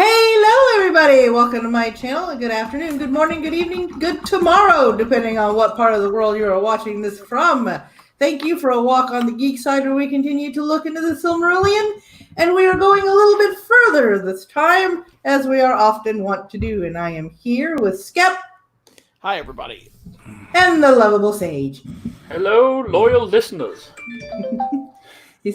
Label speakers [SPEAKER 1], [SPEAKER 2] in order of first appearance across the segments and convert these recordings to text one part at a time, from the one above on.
[SPEAKER 1] Hello, everybody. Welcome to my channel. Good afternoon, good morning, good evening, good tomorrow, depending on what part of the world you are watching this from. Thank you for a walk on the geek side where we continue to look into the Silmarillion, and we are going a little bit further this time, as we are often want to do. And I am here with Skep.
[SPEAKER 2] Hi, everybody.
[SPEAKER 1] And the lovable Sage.
[SPEAKER 3] Hello, loyal listeners.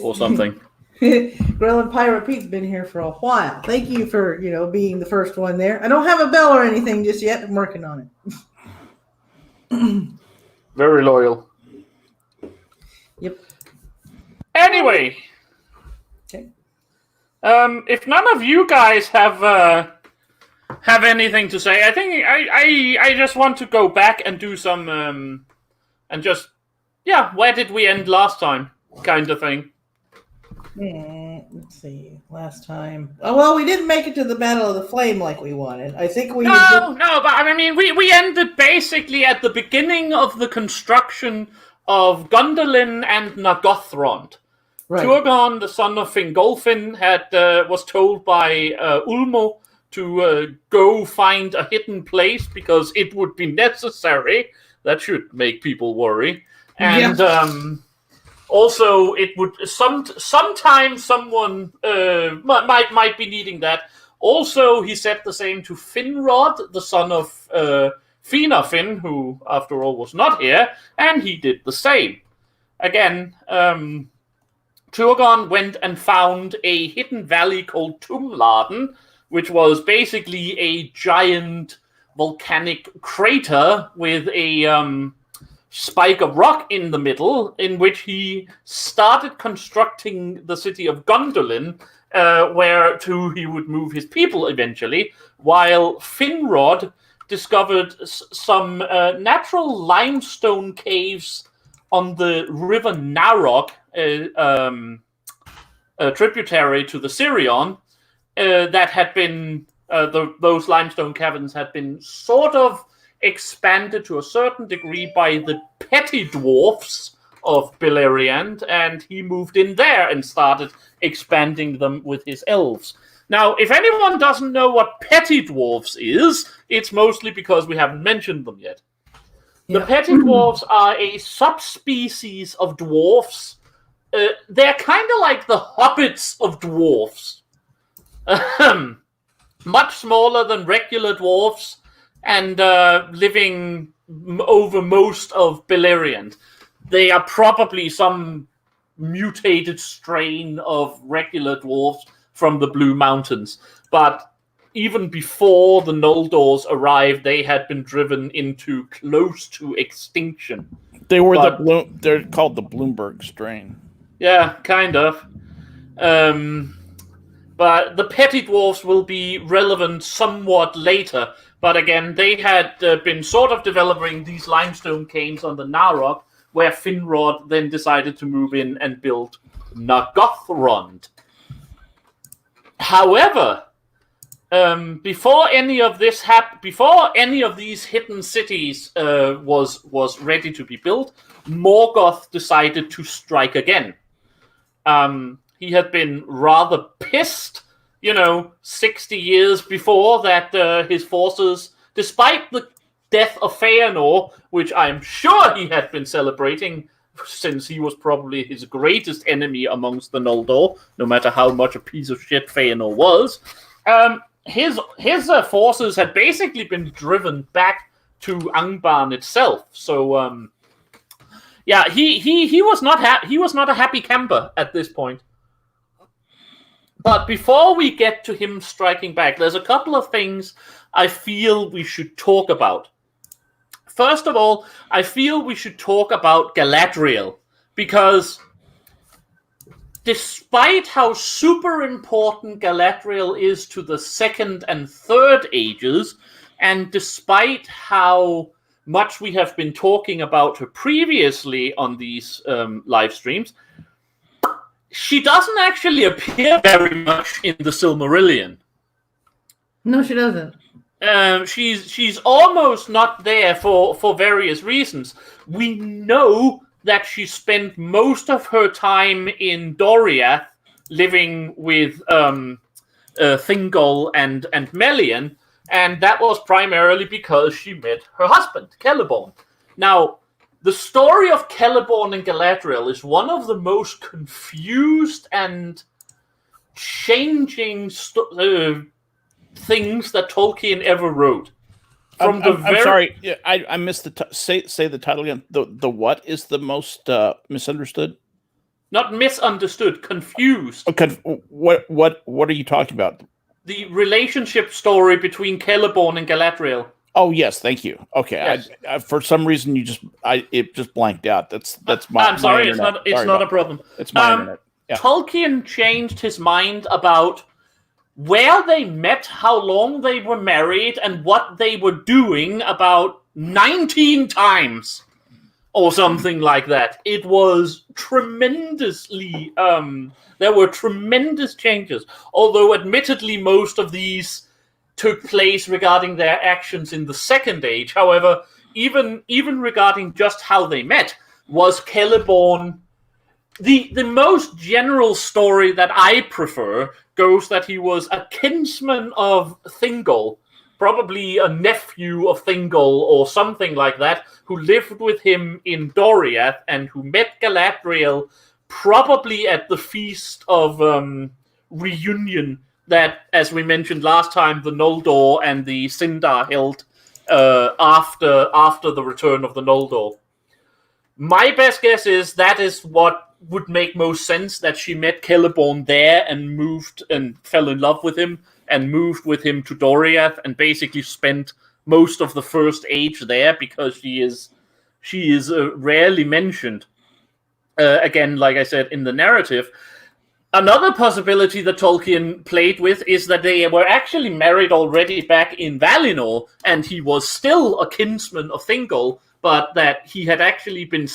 [SPEAKER 3] Or something.
[SPEAKER 1] Grillin' Pirate Pete's been here for a while. Thank you for, being the first one there. I don't have a bell or anything just yet. I'm working on
[SPEAKER 3] it. Very loyal.
[SPEAKER 1] Yep.
[SPEAKER 3] Anyway.
[SPEAKER 1] Okay.
[SPEAKER 3] If none of you guys have anything to say, I think I just want to go back and do some and just where did we end last time? Kind of thing.
[SPEAKER 1] Let's see. Last time, well, we didn't make it to the Battle of the Flame like we wanted. I think we
[SPEAKER 3] but I mean, we ended basically at the beginning of the construction of Gondolin and Nagothrond. Right. Turgon, the son of Fingolfin, was told by Ulmo to go find a hidden place because it would be necessary. That should make people worry. And also, it would sometimes someone might be needing that. Also, he said the same to Finrod, the son of Finarfin, who, after all, was not here, and he did the same. Again, Turgon went and found a hidden valley called Tumladen, which was basically a giant volcanic crater with a spike of rock in the middle, in which he started constructing the city of Gondolin, where to he would move his people eventually, while Finrod discovered some natural limestone caves on the river Narog, a tributary to the Sirion, that had been, those limestone caverns had been sort of expanded to a certain degree by the petty dwarfs of Beleriand, and he moved in there and started expanding them with his elves. Now, if anyone doesn't know what petty dwarfs is, it's mostly because we haven't mentioned them yet. Yeah. The petty dwarfs are a subspecies of dwarfs. They're kind of like the hobbits of dwarfs. Much smaller than regular dwarfs, and living over most of Beleriand. They are probably some mutated strain of regular dwarfs from the Blue Mountains. But even before the Noldors arrived, they had been driven into close to extinction.
[SPEAKER 2] They're called the Bloomberg strain.
[SPEAKER 3] Yeah, kind of. But the petty dwarfs will be relevant somewhat later. But again, they had been sort of developing these limestone caves on the Narog, where Finrod then decided to move in and build Nagothrond. However, before any of these hidden cities was ready to be built, Morgoth decided to strike again. He had been rather pissed, 60 years before that his forces, despite the death of Feanor, which I'm sure he had been celebrating since he was probably his greatest enemy amongst the Noldor, no matter how much a piece of shit Feanor was, his forces had basically been driven back to Angband itself. So, he was not a happy camper at this point. But before we get to him striking back, there's a couple of things I feel we should talk about. First of all, I feel we should talk about Galadriel, because despite how super important Galadriel is to the Second and Third Ages, and despite how much we have been talking about her previously on these live streams, she doesn't actually appear very much in the Silmarillion.
[SPEAKER 1] No, she doesn't.
[SPEAKER 3] She's almost not there for various reasons. We know that she spent most of her time in Doriath living with Thingol and Melian, and that was primarily because she met her husband, Celeborn. Now, the story of Celeborn and Galadriel is one of the most confused and changing things that Tolkien ever wrote.
[SPEAKER 2] I'm sorry, I missed the say the title again. The what is the most misunderstood?
[SPEAKER 3] Not misunderstood, confused.
[SPEAKER 2] Okay, what are you talking about?
[SPEAKER 3] The relationship story between Celeborn and Galadriel.
[SPEAKER 2] Oh yes, thank you. Okay,
[SPEAKER 3] yes.
[SPEAKER 2] I, for some reason it just blanked out. That's my.
[SPEAKER 3] I'm sorry,
[SPEAKER 2] my
[SPEAKER 3] it's not a problem.
[SPEAKER 2] It's my internet. Yeah.
[SPEAKER 3] Tolkien changed his mind about where they met, how long they were married, and what they were doing about 19 times. Or something like that. It was tremendously... there were tremendous changes. Although, admittedly, most of these took place regarding their actions in the Second Age. However, even regarding just how they met, was Celeborn... The most general story that I prefer goes that he was a kinsman of Thingol, probably a nephew of Thingol or something like that, who lived with him in Doriath and who met Galadriel probably at the Feast of Reunion that, as we mentioned last time, the Noldor and the Sindar held after the return of the Noldor. My best guess is that is what would make most sense, that she met Celeborn there and moved and fell in love with him and moved with him to Doriath and basically spent most of the First Age there, because she is rarely mentioned. Again, like I said, in the narrative. Another possibility that Tolkien played with is that they were actually married already back in Valinor, and he was still a kinsman of Thingol, but that he had actually been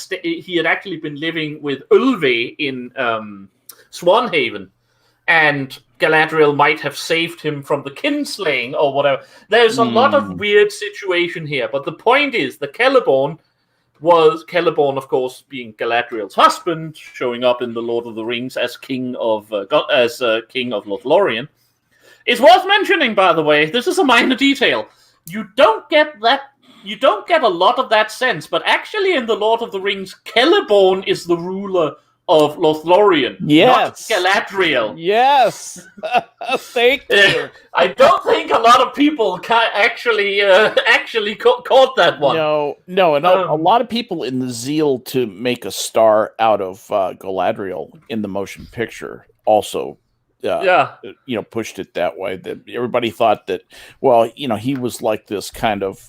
[SPEAKER 3] living with Ulve in Swanhaven, and Galadriel might have saved him from the kinslaying or whatever. There's a lot of weird situation here, but the point is that Celeborn, of course, being Galadriel's husband, showing up in the Lord of the Rings as king of Lothlorien. It's worth mentioning, by the way. This is a minor detail. You don't get a lot of that sense, but actually, in the Lord of the Rings, Celeborn is the ruler of Lothlorien,
[SPEAKER 2] yes,
[SPEAKER 3] not Galadriel.
[SPEAKER 2] Yes, thank you.
[SPEAKER 3] I don't think a lot of people actually caught that one.
[SPEAKER 2] No, and a lot of people, in the zeal to make a star out of Galadriel in the motion picture, also, pushed it that way. That everybody thought that, well, he was like this kind of,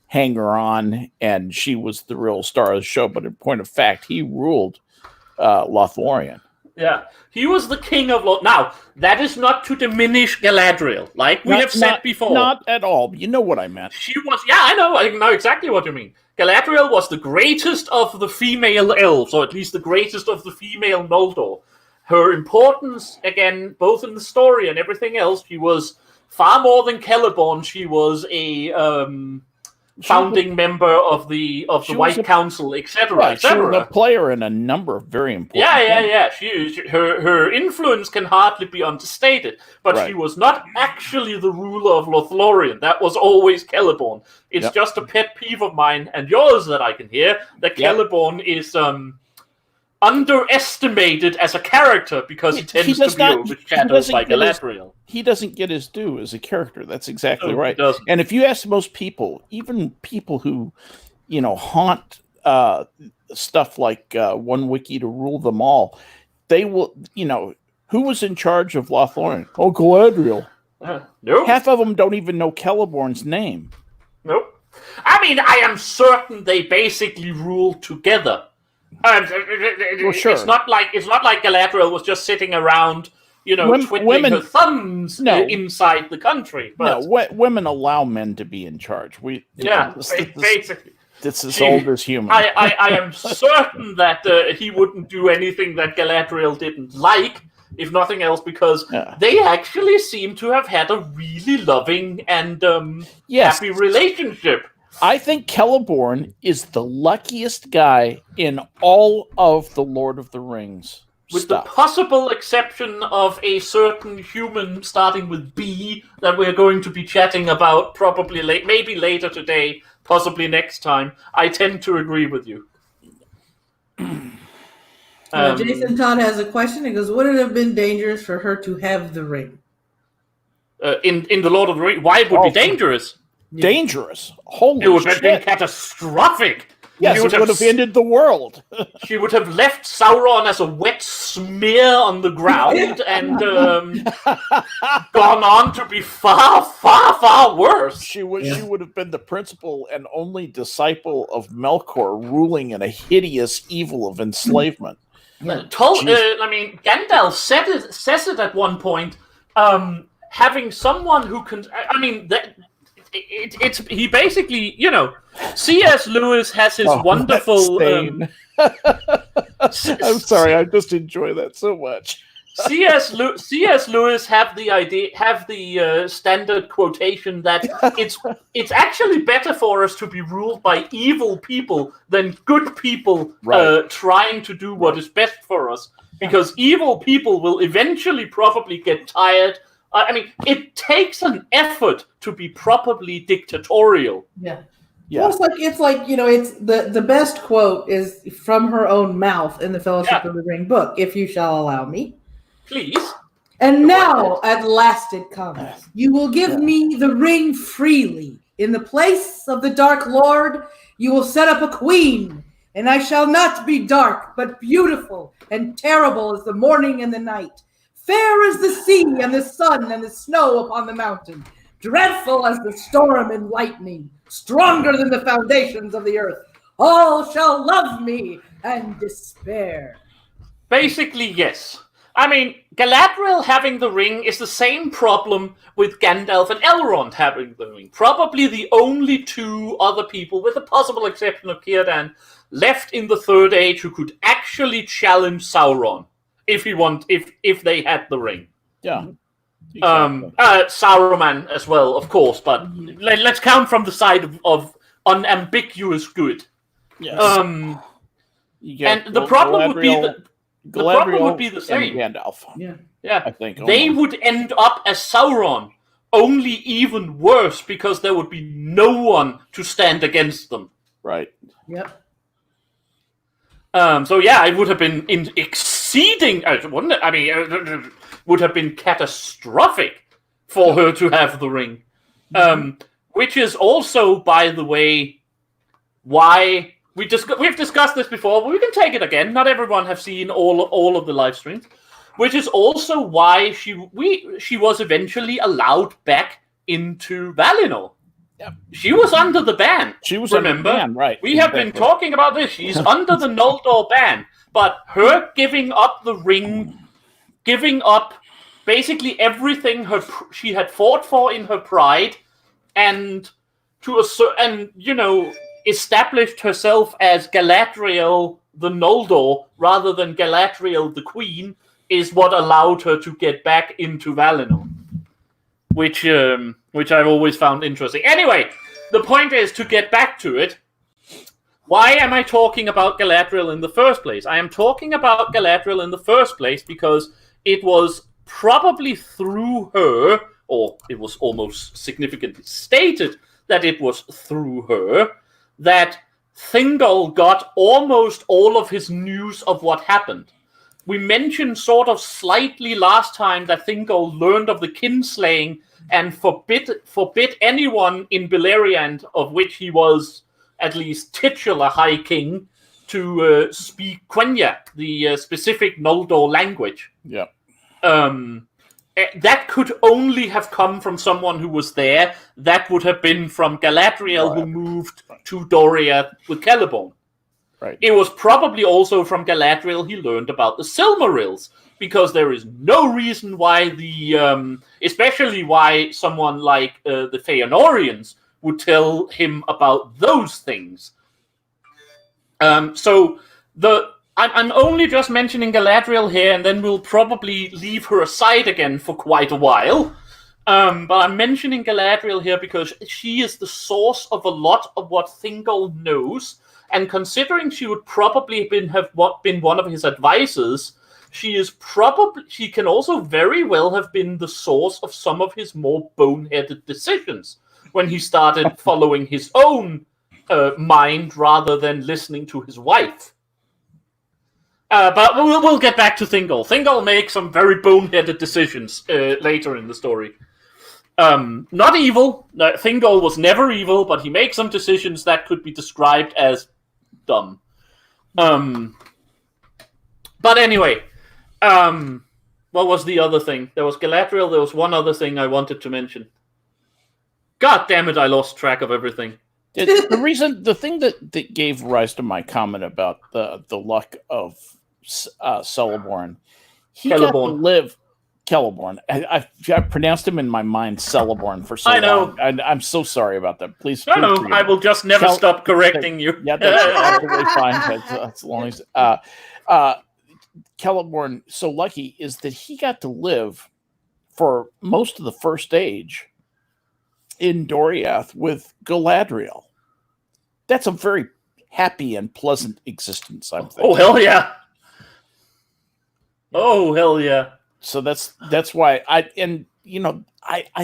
[SPEAKER 2] hanger-on, and she was the real star of the show. But in point of fact, he ruled Lothlorien.
[SPEAKER 3] Yeah, he was the king of Now, that is not to diminish Galadriel, like we have said before.
[SPEAKER 2] Not at all. You know what I meant.
[SPEAKER 3] She was... Yeah, I know exactly what you mean. Galadriel was the greatest of the female elves, or at least the greatest of the female Noldor. Her importance, again, both in the story and everything else, she was far more than Celeborn. She was a... founding member of the White Council, etc.,
[SPEAKER 2] She was a player in a number of very important things.
[SPEAKER 3] Her influence can hardly be understated, but she was not actually the ruler of Lothlorien. That was always Celeborn. It's just a pet peeve of mine and yours that I can hear, that Celeborn is underestimated as a character because he tends to be overshadowed by Galadriel.
[SPEAKER 2] He doesn't get his due as a character. That's exactly right. And if you ask most people, even people who, haunt stuff like one wiki to rule them all, they will, who was in charge of Lothlorien? Oh, Galadriel.
[SPEAKER 3] Nope.
[SPEAKER 2] Half of them don't even know Celeborn's name.
[SPEAKER 3] Nope. I mean, I am certain they basically ruled together.
[SPEAKER 2] Sure.
[SPEAKER 3] It's not like Galadriel was just sitting around, twiddling her thumbs inside the country. But
[SPEAKER 2] no, women allow men to be in charge.
[SPEAKER 3] Basically.
[SPEAKER 2] It's as old as human.
[SPEAKER 3] I am certain that he wouldn't do anything that Galadriel didn't like, if nothing else, because they actually seem to have had a really loving and happy relationship.
[SPEAKER 2] I think Celeborn is the luckiest guy in all of the Lord of the Rings
[SPEAKER 3] With the possible exception of a certain human starting with B that we're going to be chatting about probably maybe later today, possibly next time, I tend to agree with you.
[SPEAKER 1] Jason Todd has a question. He goes, would it have been dangerous for her to have the ring?
[SPEAKER 3] In the Lord of the Rings, why it would be dangerous?
[SPEAKER 2] Dangerous. Holy shit.
[SPEAKER 3] It would have been catastrophic.
[SPEAKER 2] Yes, it would have ended the world.
[SPEAKER 3] She would have left Sauron as a wet smear on the ground and gone on to be far, far, far worse.
[SPEAKER 2] She would have been the principal and only disciple of Melkor, ruling in a hideous evil of enslavement.
[SPEAKER 3] Gandalf says it at one point. Having someone who can, he basically, C.S. Lewis has his wonderful.
[SPEAKER 2] I'm sorry, I just enjoy that so much.
[SPEAKER 3] C.S. Lewis have the standard quotation that it's actually better for us to be ruled by evil people than good people trying to do what is best for us, because evil people will eventually probably get tired. It takes an effort to be properly dictatorial.
[SPEAKER 1] Yeah. Well, it's like the best quote is from her own mouth in the Fellowship of the Ring book. If you shall allow me,
[SPEAKER 3] please.
[SPEAKER 1] And now, at last, it comes. You will give me the ring freely. In the place of the Dark Lord, you will set up a queen, and I shall not be dark, but beautiful and terrible as the morning and the night. Fair as the sea and the sun and the snow upon the mountain, dreadful as the storm and lightning, stronger than the foundations of the earth. All shall love me and despair.
[SPEAKER 3] Basically, yes. Galadriel having the ring is the same problem with Gandalf and Elrond having the ring. Probably the only two other people, with the possible exception of Círdan, left in the Third Age who could actually challenge Sauron. If they had the ring.
[SPEAKER 2] Yeah.
[SPEAKER 3] Exactly. Saruman as well, of course, but let's count from the side of unambiguous good.
[SPEAKER 2] Yes.
[SPEAKER 3] And the problem would be the same.
[SPEAKER 2] Gandalf.
[SPEAKER 3] Yeah.
[SPEAKER 2] I think
[SPEAKER 3] they would end up as Sauron, only even worse because there would be no one to stand against them.
[SPEAKER 2] Right.
[SPEAKER 1] Yep.
[SPEAKER 3] It would have been exceeding, wouldn't it? It would have been catastrophic for her to have the ring. Which is also, by the way, why we've discussed this before, but we can take it again. Not everyone have seen all of the live streams. Which is also why she was eventually allowed back into Valinor. Yep. She was under the ban.
[SPEAKER 2] She was under the ban, right?
[SPEAKER 3] We have been talking about this. She's under the Noldor ban, but her giving up the ring, giving up basically everything she had fought for in her pride, and established herself as Galadriel the Noldor rather than Galadriel the Queen, is what allowed her to get back into Valinor. Which I've always found interesting. Anyway, the point is, to get back to it, why am I talking about Galadriel in the first place? I am talking about Galadriel in the first place because it was probably through her, or it was almost significantly stated that it was through her, that Thingol got almost all of his news of what happened. We mentioned sort of slightly last time that Thingol learned of the kinslaying and forbid anyone in Beleriand, of which he was at least titular High King, to speak Quenya, the specific Noldor language.
[SPEAKER 2] Yeah.
[SPEAKER 3] That could only have come from someone who was there. That would have been from Galadriel, who moved to Doriath with Celeborn.
[SPEAKER 2] Right.
[SPEAKER 3] It was probably also from Galadriel he learned about the Silmarils, because there is no reason why especially why someone like the Feanorians would tell him about those things. I'm only just mentioning Galadriel here, and then we'll probably leave her aside again for quite a while. But I'm mentioning Galadriel here because she is the source of a lot of what Thingol knows. And considering she would probably have been one of his advisors, she can also very well have been the source of some of his more boneheaded decisions when he started following his own mind rather than listening to his wife. But we'll get back to Thingol. Thingol makes some very boneheaded decisions later in the story. Not evil. Thingol was never evil, but he makes some decisions that could be described as dumb. But anyway, what was the other thing? There was Galadriel. There was one other thing I wanted to mention. God damn it! I lost track of everything.
[SPEAKER 2] The thing that gave rise to my comment about the luck of Celeborn, he got to live. Celeborn. I pronounced him in my mind Celeborn for so long. I'm so sorry about that. Please.
[SPEAKER 3] No, I will just never stop correcting you.
[SPEAKER 2] Yeah, that's absolutely fine. As long as Celeborn, so lucky is that he got to live for most of the First Age in Doriath with Galadriel. That's a very happy and pleasant existence, I'm thinking.
[SPEAKER 3] Oh, hell yeah. Oh, hell yeah.
[SPEAKER 2] So that's why I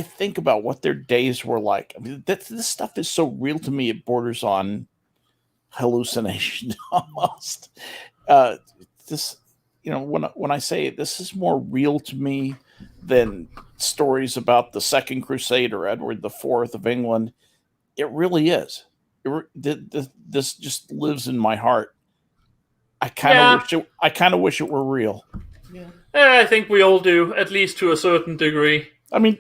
[SPEAKER 2] think about what their days were like. I mean, this stuff is so real to me, it borders on hallucination almost. When I say this is more real to me than stories about the Second Crusade or Edward IV of England, it really is. This just lives in my heart. I kind of wish it were real.
[SPEAKER 3] Yeah. I think we all do, at least to a certain degree.
[SPEAKER 2] I mean,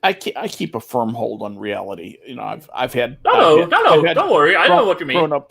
[SPEAKER 2] I keep a firm hold on reality. I've had
[SPEAKER 3] don't worry. I know what you mean.
[SPEAKER 2] Grown up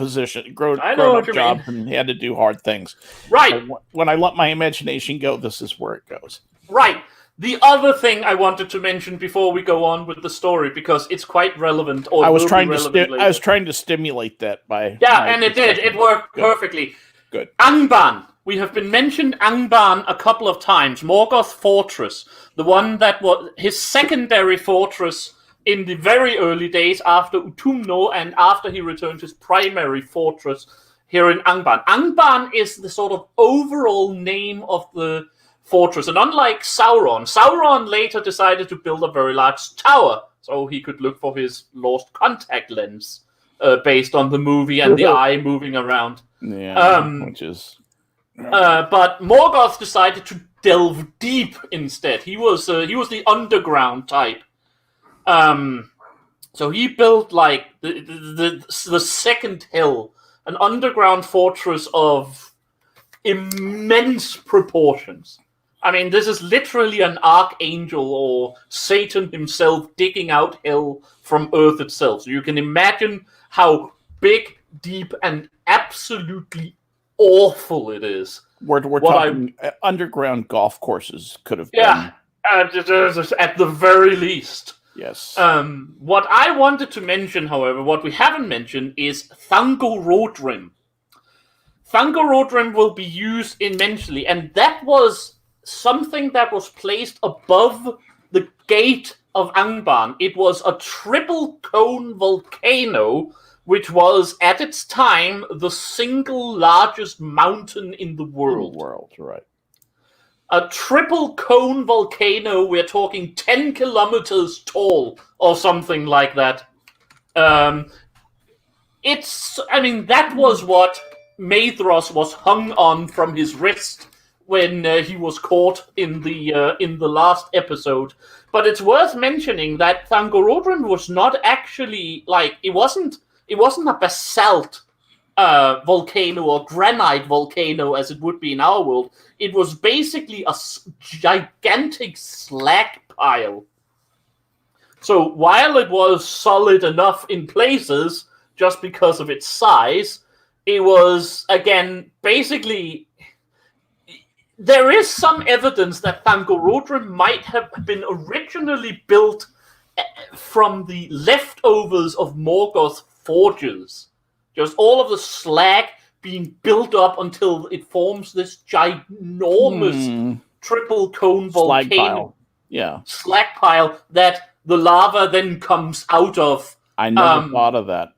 [SPEAKER 2] job and had to do hard things.
[SPEAKER 3] Right.
[SPEAKER 2] So when I let my imagination go, this is where it goes.
[SPEAKER 3] Right. The other thing I wanted to mention before we go on with the story, because it's quite relevant.
[SPEAKER 2] I was trying to stimulate that by
[SPEAKER 3] and it did. It worked perfectly.
[SPEAKER 2] Good.
[SPEAKER 3] Angband. We have been mentioned Angband a couple of times. Morgoth Fortress, the one that was his secondary fortress in the very early days after Utumno and after he returned his primary fortress here in Angband. Angband is the sort of overall name of the fortress. And unlike Sauron later decided to build a very large tower so he could look for his lost contact lens based on the movie and the eye moving around.
[SPEAKER 2] Yeah, which is...
[SPEAKER 3] but Morgoth decided to delve deep instead. He was the underground type. So he built like the second hill, an underground fortress of immense proportions. I mean, this is literally an archangel or Satan himself digging out hell from Earth itself. So you can imagine how big, deep, and absolutely awful it is.
[SPEAKER 2] We're talking underground golf courses could have been.
[SPEAKER 3] Yeah, at the very least.
[SPEAKER 2] Yes.
[SPEAKER 3] What I wanted to mention, however, what we haven't mentioned is Thangorodrim. Thangorodrim will be used immensely, and that was something that was placed above the gate of Angband. It was a triple cone volcano, which was, at its time, the single largest mountain in the world.
[SPEAKER 2] Right.
[SPEAKER 3] A triple cone volcano, we're talking 10 kilometers tall, or something like that. That was what Maedhros was hung on from his wrist when he was caught in the last episode. But it's worth mentioning that Thangorodrim was not actually, it wasn't a basalt volcano or granite volcano as it would be in our world. It was basically a gigantic slag pile. So while it was solid enough in places, just because of its size, it was, again, basically... There is some evidence that Thangorodrim might have been originally built from the leftovers of Morgoth forges. Just all of the slag being built up until it forms this ginormous triple cone volcano.
[SPEAKER 2] Slag pile. Yeah.
[SPEAKER 3] Slag pile that the lava then comes out of.
[SPEAKER 2] I never thought of that.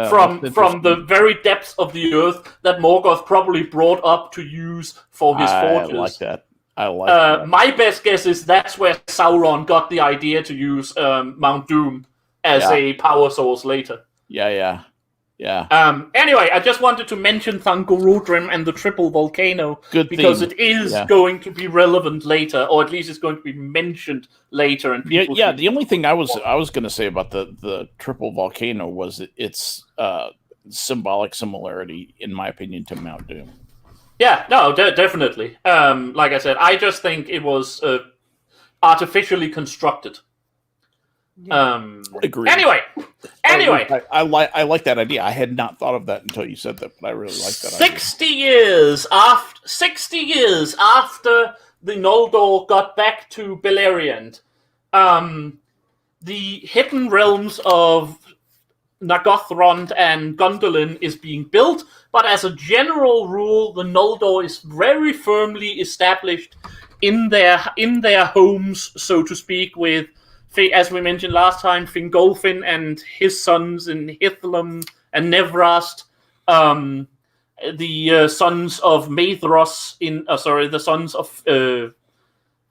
[SPEAKER 3] from the very depths of the earth that Morgoth probably brought up to use for his forges.
[SPEAKER 2] I like that.
[SPEAKER 3] My best guess is that's where Sauron got the idea to use Mount Doom as a power source later.
[SPEAKER 2] Yeah.
[SPEAKER 3] Anyway, I just wanted to mention Thangorudrim and the triple volcano because it is going to be relevant later, or at least it's going to be mentioned later. And
[SPEAKER 2] the only thing I was going to say about the triple volcano was its symbolic similarity, in my opinion, to Mount Doom.
[SPEAKER 3] Yeah, no, definitely. Like I said, I just think it was artificially constructed.
[SPEAKER 2] Agree.
[SPEAKER 3] Anyway,
[SPEAKER 2] I like that idea. I had not thought of that until you said that, but I really like that.
[SPEAKER 3] 60 years after the Noldor got back to Beleriand, the hidden realms of Nargothrond and Gondolin is being built, but as a general rule, the Noldor is very firmly established in their homes, so to speak, with, as we mentioned last time, Fingolfin and his sons in Hithlum and Nevrast, the sons of Maedhros the sons of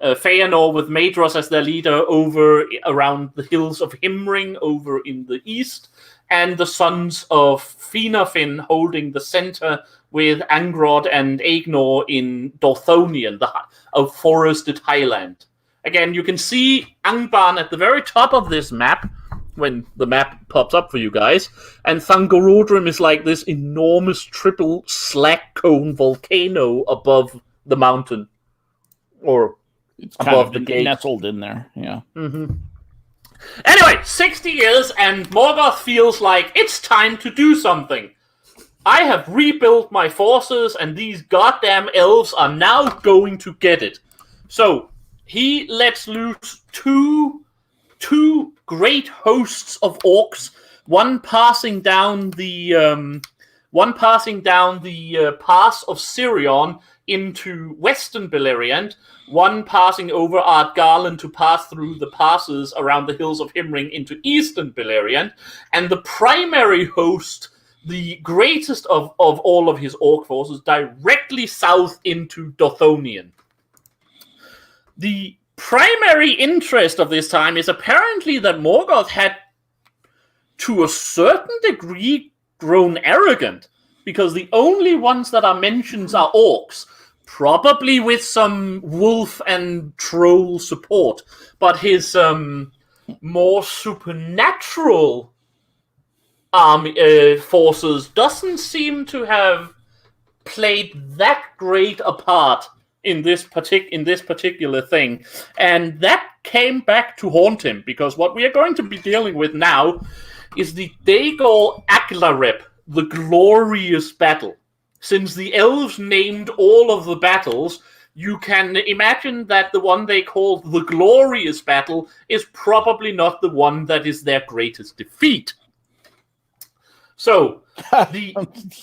[SPEAKER 3] Feanor with Maedhros as their leader over around the hills of Himring over in the east, and the sons of Finarfin holding the center with Angrod and Aegnor in Dorthonion, a forested highland. Again, you can see Angband at the very top of this map when the map pops up for you guys, and Thangorudrim is like this enormous triple slack cone volcano above the mountain, or
[SPEAKER 2] it's
[SPEAKER 3] above the gate,
[SPEAKER 2] nestled in there. Yeah.
[SPEAKER 3] Mm-hmm. Anyway, 60 years, and Morgoth feels like it's time to do something. I have rebuilt my forces, and these goddamn elves are now going to get it. So he lets loose two great hosts of orcs, one passing down the pass of Sirion into western Beleriand, one passing over Ardgarland to pass through the passes around the hills of Himring into eastern Beleriand, and the primary host, the greatest of all of his orc forces, directly south into Dorthonion. The primary interest of this time is apparently that Morgoth had, to a certain degree, grown arrogant, because the only ones that are mentioned are orcs, probably with some wolf and troll support, but his more supernatural forces doesn't seem to have played that great a part in this particular thing, and that came back to haunt him, because what we are going to be dealing with now is the Daegor Aglareb, the glorious battle. Since the elves named all of the battles, you can imagine that the one they called the glorious battle is probably not the one that is their greatest defeat. So,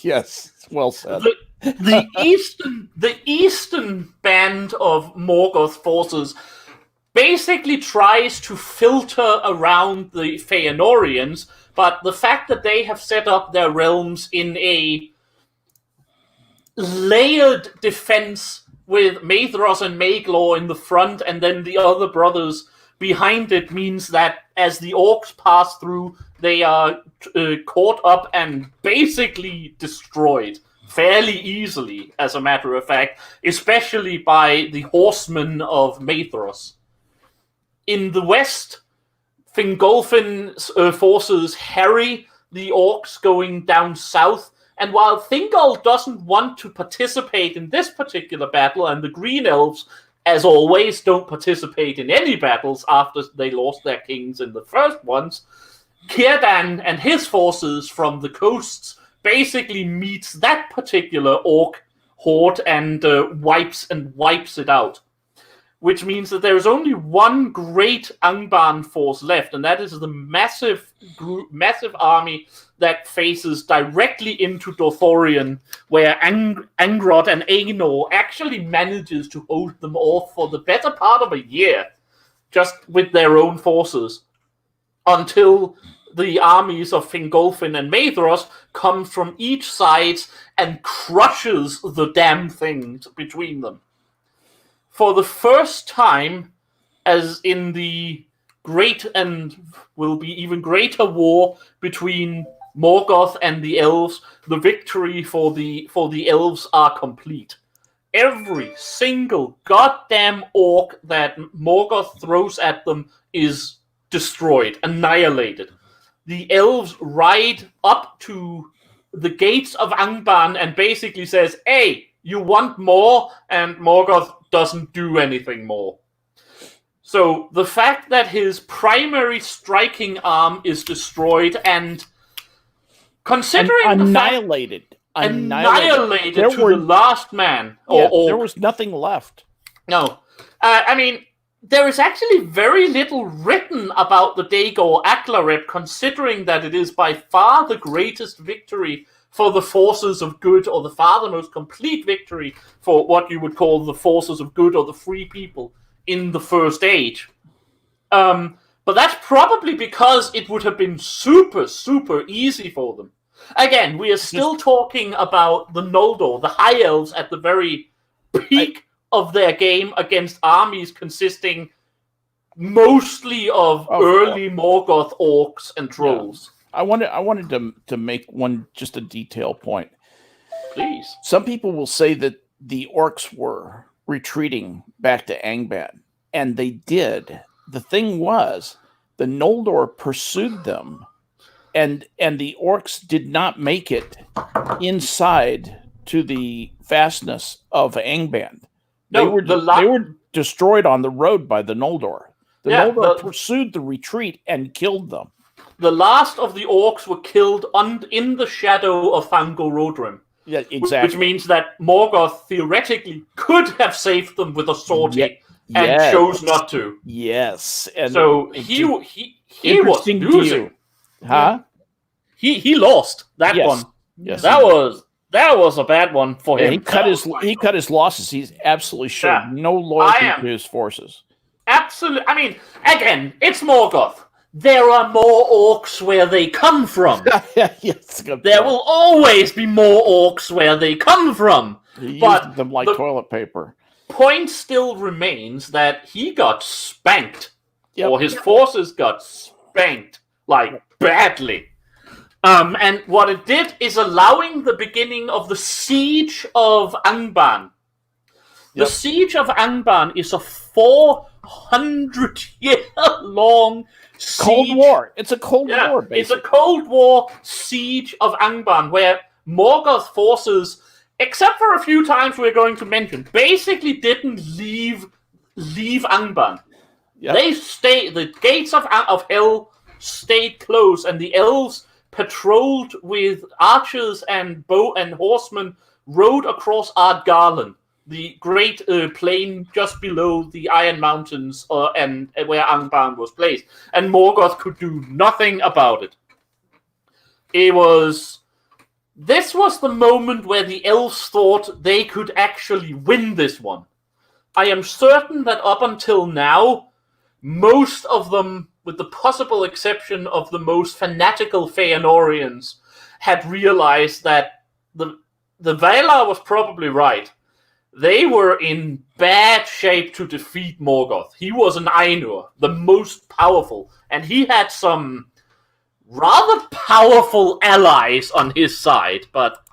[SPEAKER 2] yes, well said.
[SPEAKER 3] The eastern band of Morgoth forces basically tries to filter around the Feanorians, but the fact that they have set up their realms in a layered defense with Maedhros and Maegor in the front and then the other brothers behind it means that as the orcs pass through, they are caught up and basically destroyed fairly easily, as a matter of fact, especially by the horsemen of Maedhros. In the west, Fingolfin's forces harry the orcs going down south, and while Thingol doesn't want to participate in this particular battle, and the Green Elves, as always, don't participate in any battles after they lost their kings in the first ones, Círdan and his forces from the coasts basically meets that particular orc horde and wipes it out. Which means that there is only one great Angband force left, and that is the massive army that faces directly into Dorthorion, where Angrod and Aegnor actually manages to hold them off for the better part of a year, just with their own forces, until the armies of Fingolfin and Maedhros comes from each side and crushes the damn things between them. For the first time, as in the great and will be even greater war between Morgoth and the elves, the victory for the elves are complete. Every single goddamn orc that Morgoth throws at them is destroyed, annihilated. The elves ride up to the gates of Angband and basically says, "Hey, you want more?" And Morgoth doesn't do anything more. So the fact that his primary striking arm is destroyed and considering
[SPEAKER 2] annihilated
[SPEAKER 3] to the last man.
[SPEAKER 2] There was nothing left.
[SPEAKER 3] No. I mean, there is actually very little written about the Daegor Aklareb, considering that it is by far the greatest victory for the forces of good, or the far the most complete victory for what you would call the forces of good or the free people in the First Age. But that's probably because it would have been super, super easy for them. Again, we are still talking about the Noldor, the High Elves, at the very peak of their game against armies consisting mostly of early Morgoth orcs and trolls.
[SPEAKER 2] Yeah. I wanted to make just a detail point.
[SPEAKER 3] Please.
[SPEAKER 2] Some people will say that the orcs were retreating back to Angband, and they did. The thing was, the Noldor pursued them, and the orcs did not make it inside to the fastness of Angband. They were destroyed on the road by the Noldor. The Noldor pursued the retreat and killed them.
[SPEAKER 3] The last of the orcs were killed in the shadow of Thangorodrim.
[SPEAKER 2] Yeah, exactly.
[SPEAKER 3] Which means that Morgoth theoretically could have saved them with a sortie and chose not to.
[SPEAKER 2] Yes. And
[SPEAKER 3] so he was losing.
[SPEAKER 2] Huh?
[SPEAKER 3] He lost that one.
[SPEAKER 2] Yes.
[SPEAKER 3] That was a bad one for him.
[SPEAKER 2] He cut his losses. He's absolutely showed no loyalty to his forces.
[SPEAKER 3] Absolutely. I mean, again, it's Morgoth. There are more orcs where they come from.
[SPEAKER 2] Yes,
[SPEAKER 3] there will always be more orcs where they come from.
[SPEAKER 2] He
[SPEAKER 3] but
[SPEAKER 2] used them like toilet paper.
[SPEAKER 3] Point still remains that he got spanked, or his forces got spanked, like badly. And what it did is allowing the beginning of the siege of Angband. The siege of Angband is a 400-year-long siege.
[SPEAKER 2] Cold War. It's a Cold War, basically.
[SPEAKER 3] It's a Cold War siege of Angband, where Morgoth forces, except for a few times we're going to mention, basically didn't leave Angband. Yep. They stayed. The gates of hell stayed closed, and the elves patrolled with archers and horsemen, rode across Ardgarlan, the great plain just below the Iron Mountains, and where Angband was placed, and Morgoth could do nothing about it. This was the moment where the elves thought they could actually win this one. I am certain that up until now, most of them, with the possible exception of the most fanatical Feanorians, had realized that the Valar was probably right. They were in bad shape to defeat Morgoth. He was an Ainur, the most powerful, and he had some rather powerful allies on his side. But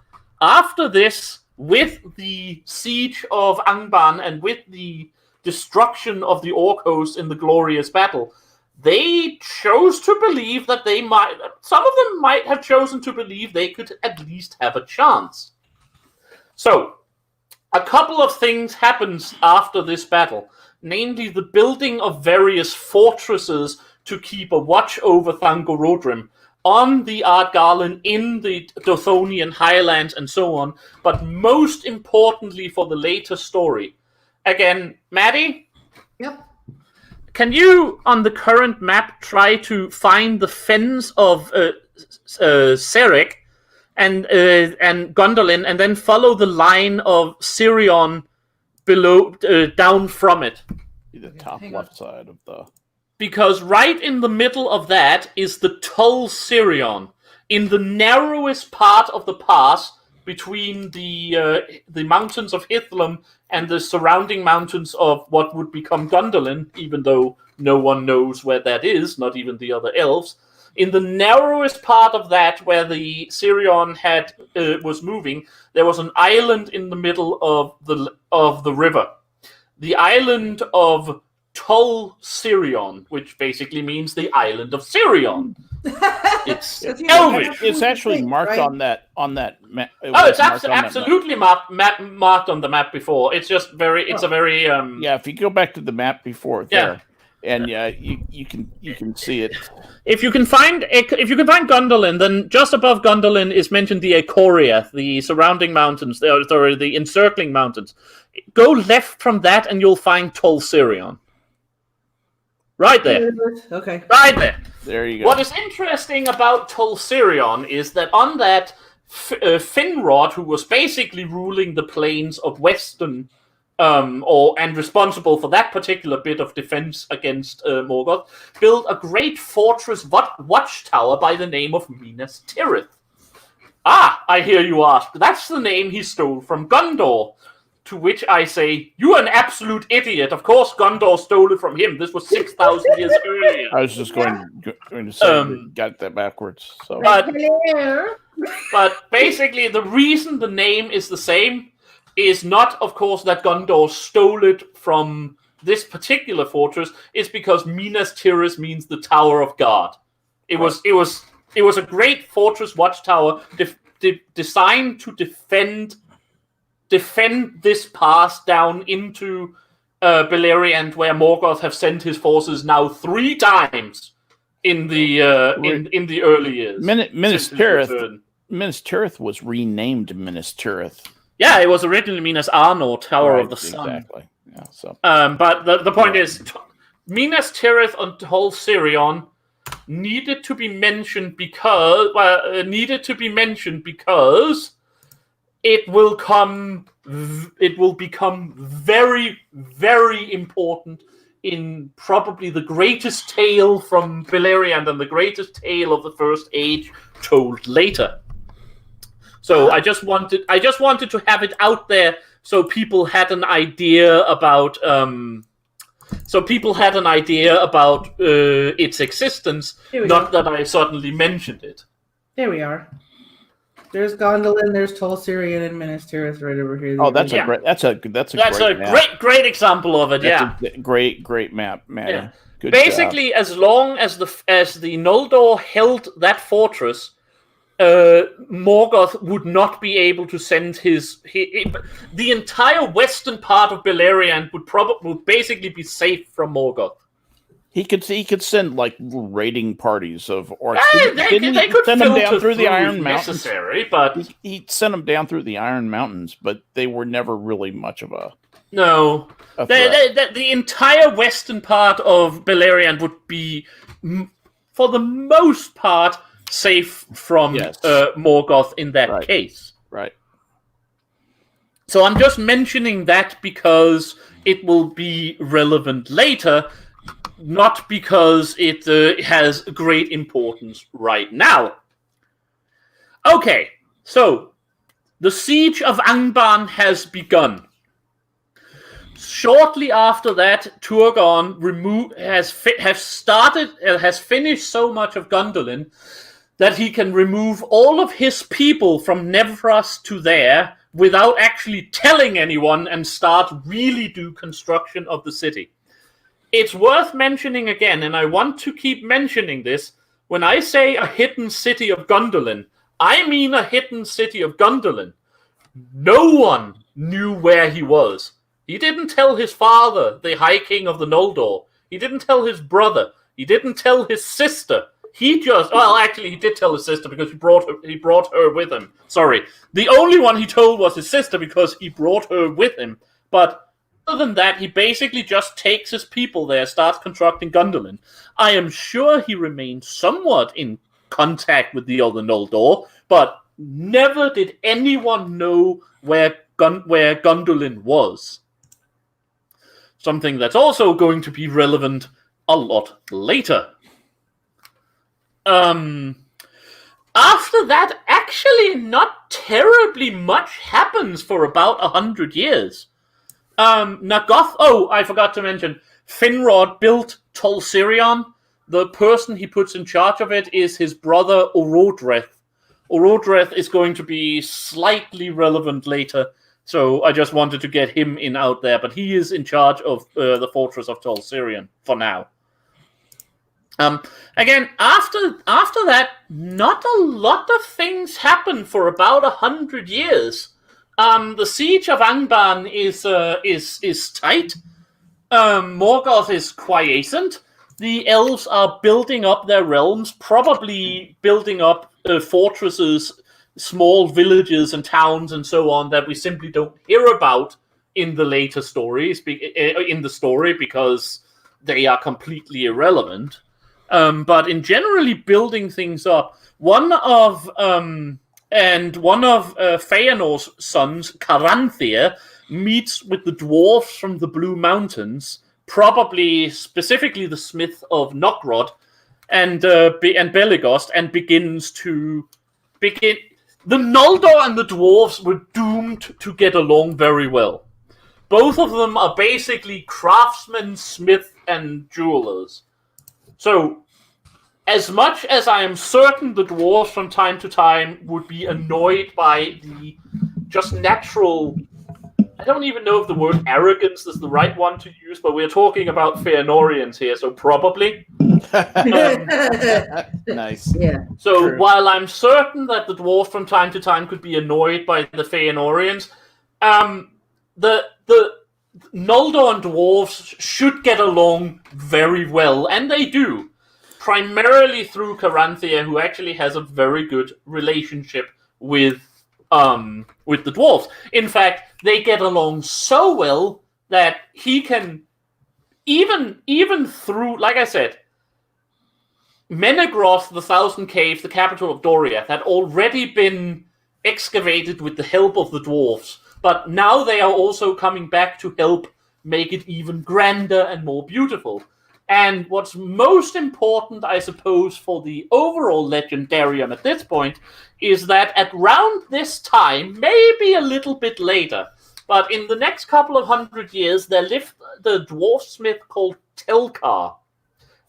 [SPEAKER 3] after this, with the siege of Angband and with the destruction of the Orc host in the glorious battle, they chose to believe that some of them might have chosen to believe they could at least have a chance. So, a couple of things happens after this battle, namely the building of various fortresses to keep a watch over Thangorodrim on the Ardgarlan, in the Dothonian highlands, and so on, but most importantly for the later story. Again, Maddie?
[SPEAKER 1] Yep.
[SPEAKER 3] Can you, on the current map, try to find the fens of Serek and Gondolin, and then follow the line of Sirion below, down from it?
[SPEAKER 2] The top left side of the...
[SPEAKER 3] because right in the middle of that is the Tull Sirion, in the narrowest part of the pass between the mountains of Hithlum and the surrounding mountains of what would become Gondolin, even though no one knows where that is, not even the other elves. In the narrowest part of that, where the Sirion was moving, there was an island in the middle of the river. The island of Tull Sirion, which basically means the island of Sirion. It's Elvish.
[SPEAKER 2] It's actually marked on that map.
[SPEAKER 3] It's absolutely marked on the map before. It's just it's a very
[SPEAKER 2] if you go back to the map before there, and you can see it.
[SPEAKER 3] If you can find Gondolin, then just above Gondolin is mentioned the Ecoria, the surrounding mountains, the encircling mountains. Go left from that, and you'll find Tull Sirion. Right there.
[SPEAKER 1] Okay.
[SPEAKER 3] Right there.
[SPEAKER 2] There you go.
[SPEAKER 3] What is interesting about Tull Sirion is that on that, Finrod, who was basically ruling the plains of Western, and responsible for that particular bit of defense against Morgoth, built a great fortress watchtower by the name of Minas Tirith. Ah, I hear you ask. That's the name he stole from Gondor. To which I say, you an absolute idiot. Of course Gondor stole it from him. This was 6,000 years earlier.
[SPEAKER 2] I was just going to say you got that backwards. So.
[SPEAKER 3] But basically, the reason the name is the same is not, of course, that Gondor stole it from this particular fortress. It's because Minas Tirith means the Tower of God. It was a great fortress watchtower designed to defend this pass down into Beleriand, where Morgoth have sent his forces now 3 times in the early years.
[SPEAKER 2] Minas Tirith was renamed Minas Tirith.
[SPEAKER 3] Yeah, it was originally Minas Arnor, Tower of the Sun.
[SPEAKER 2] Exactly. Yeah. So.
[SPEAKER 3] But the point is, Minas Tirith and Tull Sirion needed to be mentioned because it will become very, very important in probably the greatest tale from Beleriand and the greatest tale of the First Age told later. So I just wanted to have it out there so people had an idea about its existence. Not that I suddenly mentioned it.
[SPEAKER 1] There we are. There's Gondolin, there's Tull Sirion, and Minas Tirith right over here.
[SPEAKER 2] Oh, that's a
[SPEAKER 3] great example of it.
[SPEAKER 2] That's a great map, man.
[SPEAKER 3] Yeah. Good Basically, job. As long as the Noldor held that fortress, Morgoth would not be able to send the entire western part of Beleriand would basically be safe from Morgoth.
[SPEAKER 2] He could send like raiding parties of orcs.
[SPEAKER 3] They could
[SPEAKER 2] send them down through the Iron
[SPEAKER 3] Mountains.
[SPEAKER 2] But he sent them down through the Iron Mountains, but they were never really much of a
[SPEAKER 3] no. The entire western part of Beleriand would be, for the most part, safe from Morgoth in that case.
[SPEAKER 2] Right.
[SPEAKER 3] So I'm just mentioning that because it will be relevant later. Not because it has great importance right now. Okay, so the siege of Angband has begun. Shortly after that, Turgon has finished so much of Gondolin that he can remove all of his people from Nevras to there without actually telling anyone and start really do construction of the city. It's worth mentioning again, and I want to keep mentioning this, when I say a hidden city of Gondolin, I mean a hidden city of Gondolin. No one knew where he was. He didn't tell his father, the High King of the Noldor. He didn't tell his brother. He didn't tell his sister. He did tell his sister because he brought her with him. Sorry. The only one he told was his sister because he brought her with him. But other than that, he basically just takes his people there, starts constructing Gondolin. I am sure he remained somewhat in contact with the other Noldor, but never did anyone know where Gondolin was. Something that's also going to be relevant a lot later. After that, actually not terribly much happens for about 100 years. Nagoth, I forgot to mention, Finrod built Tol Sirion. The person he puts in charge of it is his brother Orodreth. Orodreth is going to be slightly relevant later, so I just wanted to get him in out there, but he is in charge of the fortress of Tol Sirion for now. Again, after that, not a lot of things happen for about 100 years. The siege of Angband is tight. Morgoth is quiescent. The elves are building up their realms, probably building up fortresses, small villages and towns and so on that we simply don't hear about in the later stories, because they are completely irrelevant. But in generally building things up, one of Feanor's sons, Caranthir, meets with the dwarfs from the Blue Mountains, probably specifically the smith of Nogrod, and Belegost, and begins. The Noldor and the dwarves were doomed to get along very well. Both of them are basically craftsmen, smith, and jewelers. So, as much as I am certain the dwarves from time to time would be annoyed by the just natural... I don't even know if the word arrogance is the right one to use, but we're talking about Feanorians here, so probably.
[SPEAKER 2] Nice.
[SPEAKER 1] Yeah.
[SPEAKER 3] So
[SPEAKER 2] True.
[SPEAKER 3] while I'm certain that the dwarves from time to time could be annoyed by the Feanorians, the Noldor and dwarves should get along very well, and they do. Primarily through Caranthir, who actually has a very good relationship with the dwarves. In fact, they get along so well that he can, even through, like I said, Menegroth, the Thousand Caves, the capital of Doriath, had already been excavated with the help of the dwarves, but now they are also coming back to help make it even grander and more beautiful. And what's most important, I suppose, for the overall legendarium at this point, is that at around this time, maybe a little bit later, but in the next couple of 100 years, there lived the dwarf smith called Telkar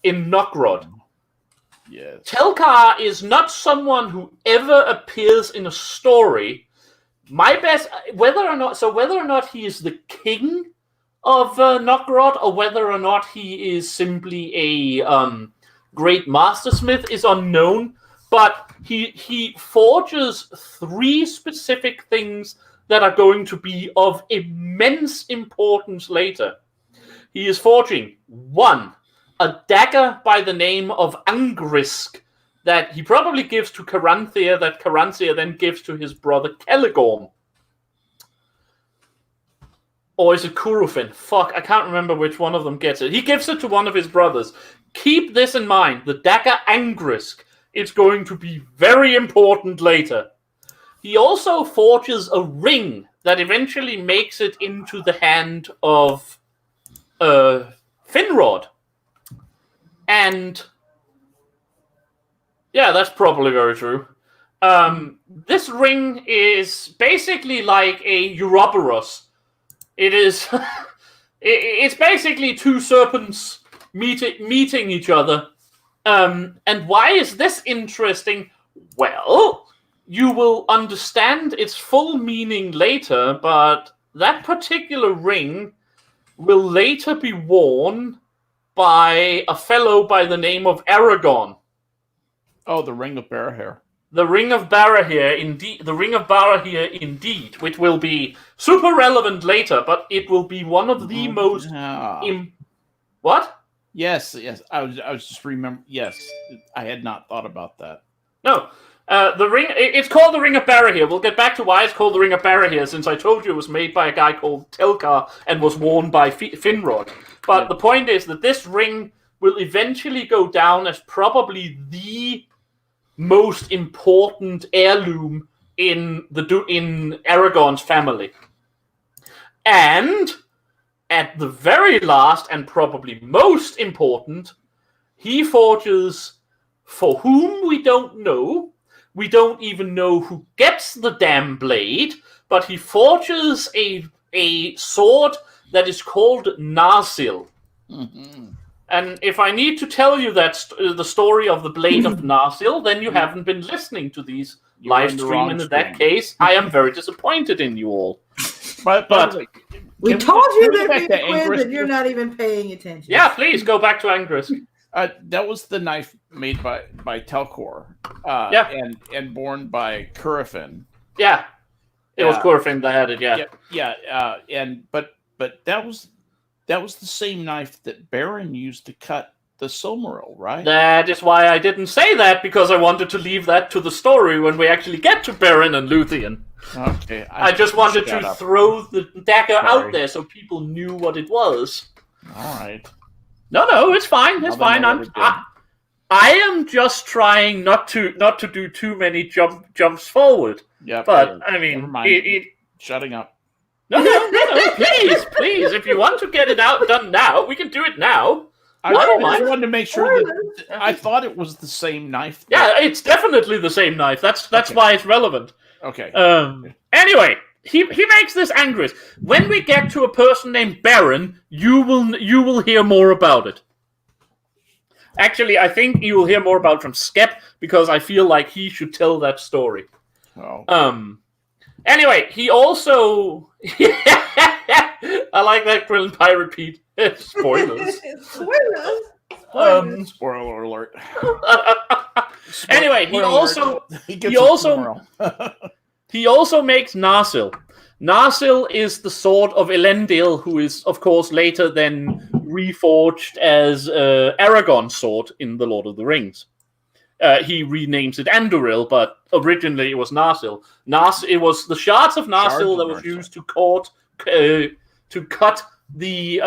[SPEAKER 3] in Nogrod.
[SPEAKER 2] Yes.
[SPEAKER 3] Telkar is not someone who ever appears in a story. My best, whether or not he is the king of Nogrod, or whether or not he is simply a great mastersmith, is unknown. But he forges 3 specific things that are going to be of immense importance later. He is forging 1, a dagger by the name of Angrisk that he probably gives to Caranthir, that Caranthir then gives to his brother Celegorm. Or is it Curufin? Fuck, I can't remember which one of them gets it. He gives it to one of his brothers. Keep this in mind. The dagger Angrisk is going to be very important later. He also forges a ring that eventually makes it into the hand of Finrod. And yeah, that's probably very true. This ring is basically like a Ouroboros. It is. It's basically 2 serpents meeting each other. And why is this interesting? Well, you will understand its full meaning later, but that particular ring will later be worn by a fellow by the name of Aragorn.
[SPEAKER 2] Oh, the Ring of Barahir.
[SPEAKER 3] The Ring of Barahir, indeed, which will be super relevant later, but it will be one of the most... What?
[SPEAKER 2] Yes. I was just remembering. Yes, I had not thought about that.
[SPEAKER 3] No. The ring, it's called the Ring of Barahir. We'll get back to why it's called the Ring of Barahir, since I told you it was made by a guy called Telkar and was worn by Finrod. But the point is that this ring will eventually go down as probably the most important heirloom in Aragorn's family. And at the very last, and probably most important, he forges for whom we don't know. We don't even know who gets the damn blade, but he forges a sword that is called Narsil.
[SPEAKER 2] Mm-hmm.
[SPEAKER 3] And if I need to tell you that the story of the blade of Narsil, then you haven't been listening to these live stream. And in that case, I am very disappointed in you all.
[SPEAKER 2] But
[SPEAKER 1] we told you there'd be a quiz and you're not even paying attention.
[SPEAKER 3] Yeah, please go back to Angrisk.
[SPEAKER 2] That was the knife made by Telcor, and born by Curafin.
[SPEAKER 3] Yeah, it was Curafin that had it.
[SPEAKER 2] But that was the same knife that Baron used to cut the Silmaril, right?
[SPEAKER 3] That is why I didn't say that, because I wanted to leave that to the story when we actually get to Baron and Luthien.
[SPEAKER 2] Okay,
[SPEAKER 3] I just wanted to throw the dagger out there so people knew what it was.
[SPEAKER 2] All right.
[SPEAKER 3] No, it's fine. It's fine. I am just trying not to do too many jumps forward.
[SPEAKER 2] Yeah,
[SPEAKER 3] but I mean,
[SPEAKER 2] shutting up.
[SPEAKER 3] No, please. If you want to get it done now, we can do it now.
[SPEAKER 2] I wanted to make sure that I thought it was the same knife.
[SPEAKER 3] Yeah, it's definitely the same knife. That's why it's relevant.
[SPEAKER 2] Okay.
[SPEAKER 3] Anyway, he makes this Angrisk. When we get to a person named Baron, you will hear more about it. Actually, I think you will hear more about it from Skep, because I feel like he should tell that story.
[SPEAKER 2] Oh.
[SPEAKER 3] Anyway, he also I like that Grill Pie repeat. Spoilers.
[SPEAKER 2] Spoiler alert.
[SPEAKER 3] Anyway, he also makes Narsil. Narsil is the sword of Elendil, who is, of course, later then reforged as Aragorn's sword in The Lord of the Rings. He renames it Anduril, but originally it was Narsil. It was the shards of Narsil that was used to cut the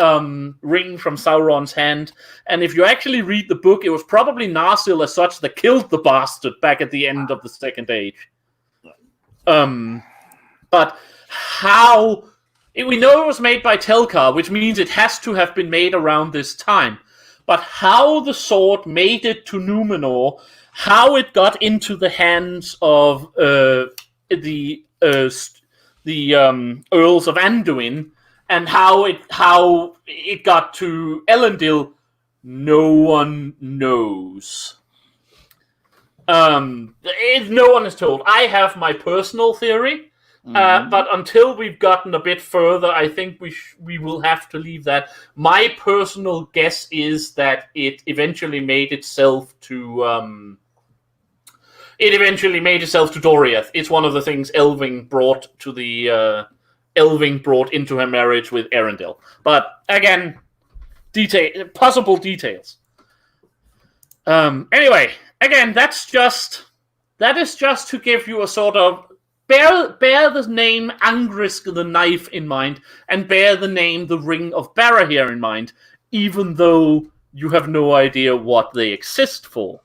[SPEAKER 3] ring from Sauron's hand. And if you actually read the book, it was probably Narsil as such that killed the bastard back at the end of the Second Age. But how... We know it was made by Telkar, which means it has to have been made around this time. But how the sword made it to Numenor, how it got into the hands of the Earls of Anduin, and how it got to Elendil, no one knows. No one is told. I have my personal theory, but until we've gotten a bit further, I think we will have to leave that. My personal guess is that it eventually made itself to Doriath. It's one of the things Elving brought into her marriage with Arendelle. But again, possible details. Anyway, again, that is just to give you a sort of bear the name Angrisk the knife in mind, and bear the name the Ring of Barahir in mind, even though you have no idea what they exist for.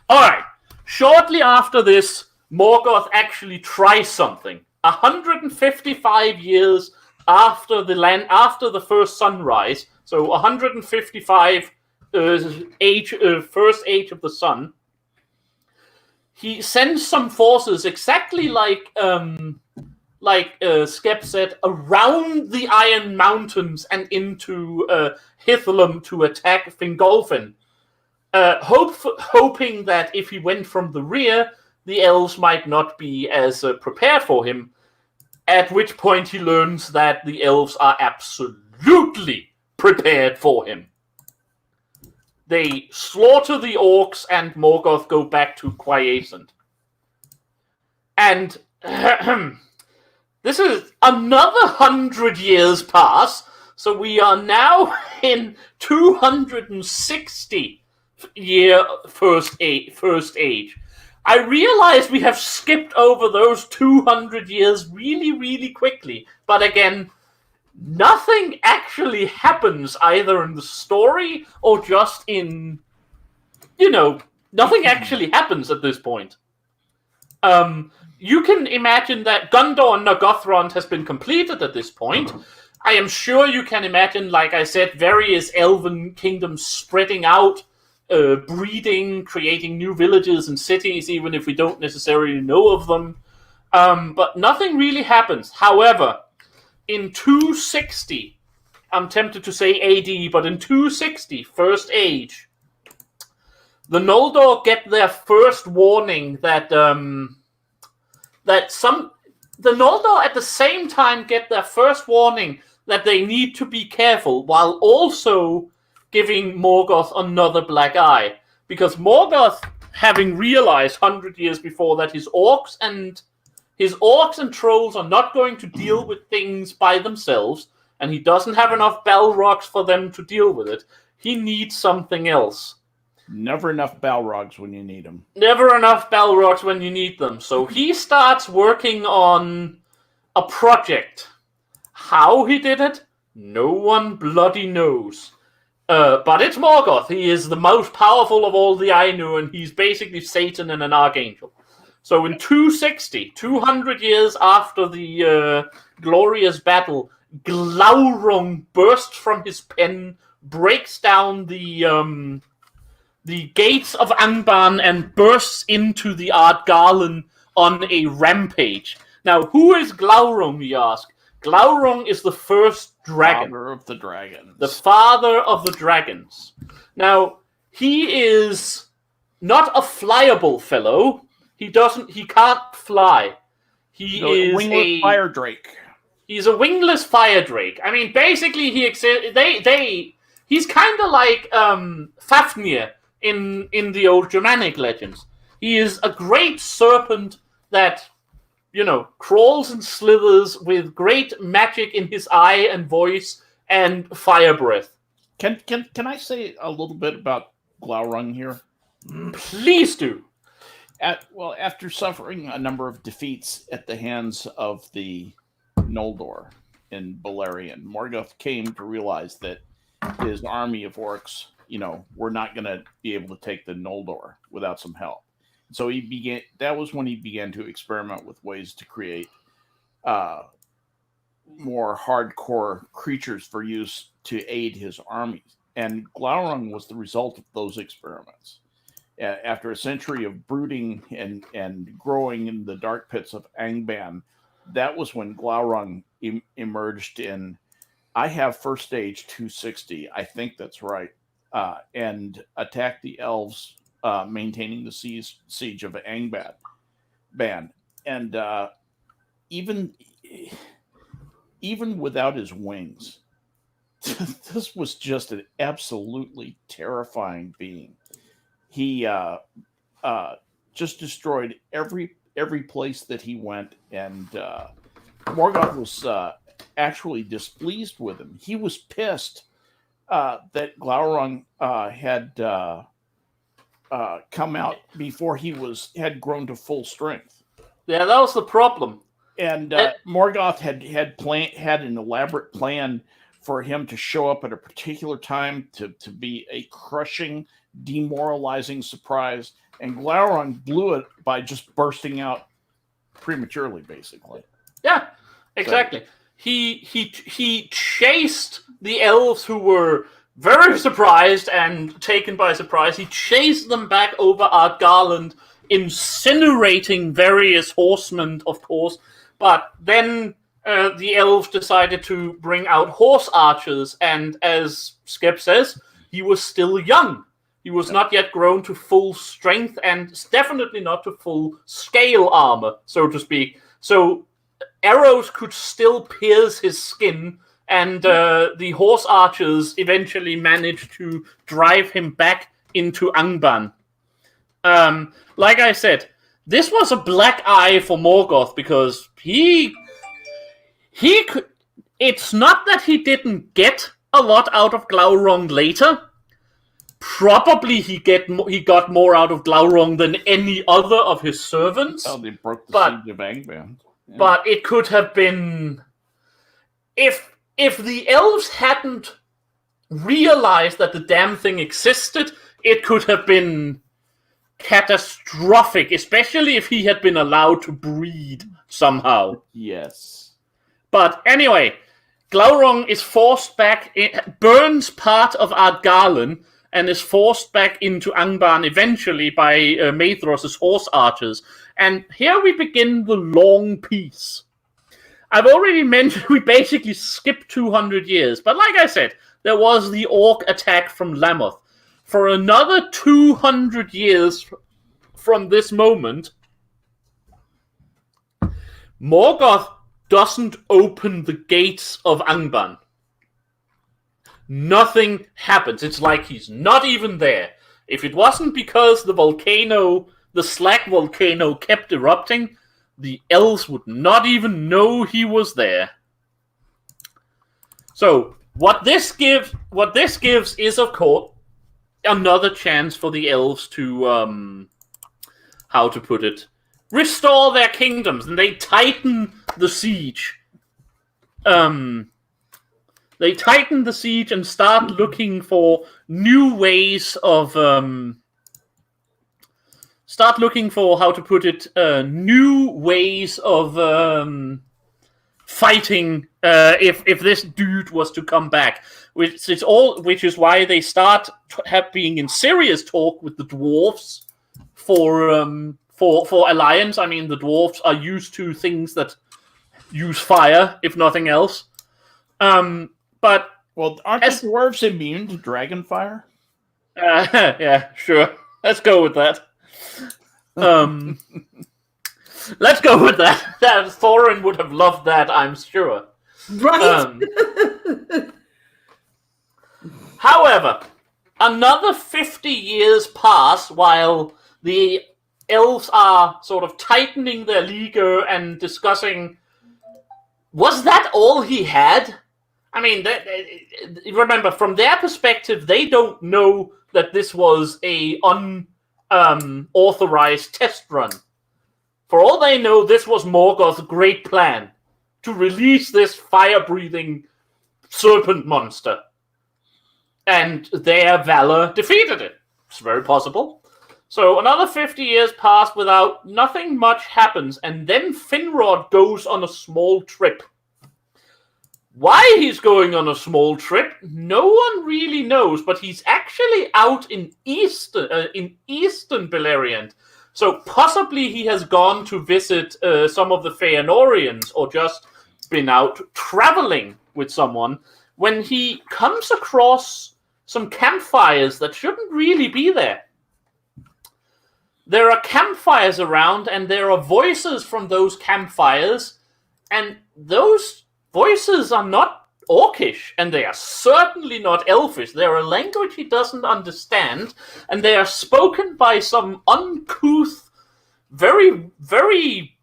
[SPEAKER 3] Alright, shortly after this, Morgoth actually tries something. 155 years after the first sunrise, so 155 first age of the sun, he sends some forces exactly like Skep said, around the Iron Mountains and into Hithlum to attack Fingolfin, hoping that if he went from the rear, the elves might not be as prepared for him, at which point he learns that the elves are absolutely prepared for him. They slaughter the orcs, and Morgoth go back to quiescent. And this is another 100 years pass, so we are now in 260 year first age. I realize we have skipped over those 200 years really, really quickly, but again, nothing actually happens either in the story or just in, nothing actually happens at this point. You can imagine that Gondor and Nargothrond has been completed at this point. I am sure you can imagine, like I said, various elven kingdoms spreading out, breeding, creating new villages and cities, even if we don't necessarily know of them. But nothing really happens. However, in 260, I'm tempted to say AD, but in 260, First Age, the Noldor get their first warning that the Noldor at the same time get their first warning that they need to be careful, while also giving Morgoth another black eye. Because Morgoth, having realized 100 years before that his orcs and trolls are not going to deal with things by themselves, and he doesn't have enough Balrogs for them to deal with it, he needs something else.
[SPEAKER 2] Never enough Balrogs when you need them.
[SPEAKER 3] Never enough Balrogs when you need them. So he starts working on a project. How he did it, no one bloody knows. But it's Morgoth. He is the most powerful of all the Ainu, and he's basically Satan and an archangel. So in 260, 200 years after the glorious battle, Glaurung bursts from his pen, breaks down the gates of Angband, and bursts into the Ardgarlan on a rampage. Now, who is Glaurung, you ask? Glaurung is the first dragon.
[SPEAKER 2] Father of the dragons.
[SPEAKER 3] The father of the dragons. Now, he is not a flyable fellow. He can't fly. He is a
[SPEAKER 2] wingless fire drake.
[SPEAKER 3] He's a wingless fire drake. I mean, basically, he's kind of like Fafnir in the old Germanic legends. He is a great serpent that, crawls and slithers with great magic in his eye and voice and fire breath.
[SPEAKER 2] Can I say a little bit about Glaurung here?
[SPEAKER 3] Please do.
[SPEAKER 2] After suffering a number of defeats at the hands of the Noldor in Beleriand, Morgoth came to realize that his army of orcs, were not going to be able to take the Noldor without some help. So that was when he began to experiment with ways to create more hardcore creatures for use to aid his armies. And Glaurung was the result of those experiments. After a century of brooding and growing in the dark pits of Angband, that was when Glaurung emerged in, I have First Age 260, I think that's right, and attacked the elves, maintaining the siege of Angband. And even without his wings, this was just an absolutely terrifying being. He just destroyed every place that he went, and Morgoth was actually displeased with him. He was pissed that Glaurung had come out before he had grown to full strength.
[SPEAKER 3] Yeah, that was the problem.
[SPEAKER 2] And Morgoth had an elaborate plan for him to show up at a particular time to be a crushing, demoralizing surprise, and Glaurung blew it by just bursting out prematurely, basically.
[SPEAKER 3] Yeah, exactly. So, he chased the elves, who were very surprised and taken by surprise. He chased them back over Ardgarland, incinerating various horsemen, of course. But then the elves decided to bring out horse archers, and as Skep says, he was still young. He was not yet grown to full strength, and definitely not to full scale armor, so to speak. So arrows could still pierce his skin, and the horse archers eventually managed to drive him back into Angband. Like I said, this was a black eye for Morgoth, because he could. It's not that he didn't get a lot out of Glaurung later. Probably he got more out of Glaurung than any other of his servants.
[SPEAKER 2] Oh, they broke the siege of Angband. Yeah.
[SPEAKER 3] But it could have been, if the elves hadn't realized that the damn thing existed, it could have been catastrophic, especially if he had been allowed to breed somehow.
[SPEAKER 2] Yes.
[SPEAKER 3] But anyway, Glaurung is forced back, burns part of Ardgarlen, and is forced back into Angband eventually by Maedhros' horse archers. And here we begin the long peace. I've already mentioned we basically skipped 200 years, but like I said, there was the orc attack from Lamoth. For another 200 years from this moment, Morgoth doesn't open the gates of Angband. Nothing happens. It's like he's not even there. If it wasn't because the Slag volcano kept erupting, the elves would not even know he was there. So what this gives is, of course, another chance for the elves to restore their kingdoms, and they tighten the siege. They tighten the siege and start looking for new ways of new ways of fighting if this dude was to come back. Which is why they start being in serious talk with the dwarves for alliance. I mean, the dwarves are used to things that use fire, if nothing else. Aren't
[SPEAKER 2] the dwarves immune to dragon fire?
[SPEAKER 3] Yeah, sure. Let's go with that. Let's go with that. Thorin would have loved that, I'm sure.
[SPEAKER 1] Right?
[SPEAKER 3] However, another 50 years pass while the elves are sort of tightening their leaguer and discussing, was that all he had? I mean, remember, from their perspective, they don't know that this was a unauthorized test run. For all they know, this was Morgoth's great plan to release this fire-breathing serpent monster. And their valor defeated it. It's very possible. So another 50 years pass without nothing much happens, and then Finrod goes on a small trip. Why he's going on a small trip, no one really knows, but he's actually out in eastern Beleriand. So possibly he has gone to visit some of the Feanorians, or just been out traveling with someone, when he comes across some campfires that shouldn't really be there. There are campfires around, and there are voices from those campfires, and those voices are not Orcish, and they are certainly not Elfish. They're a language he doesn't understand, and they are spoken by some uncouth, very, very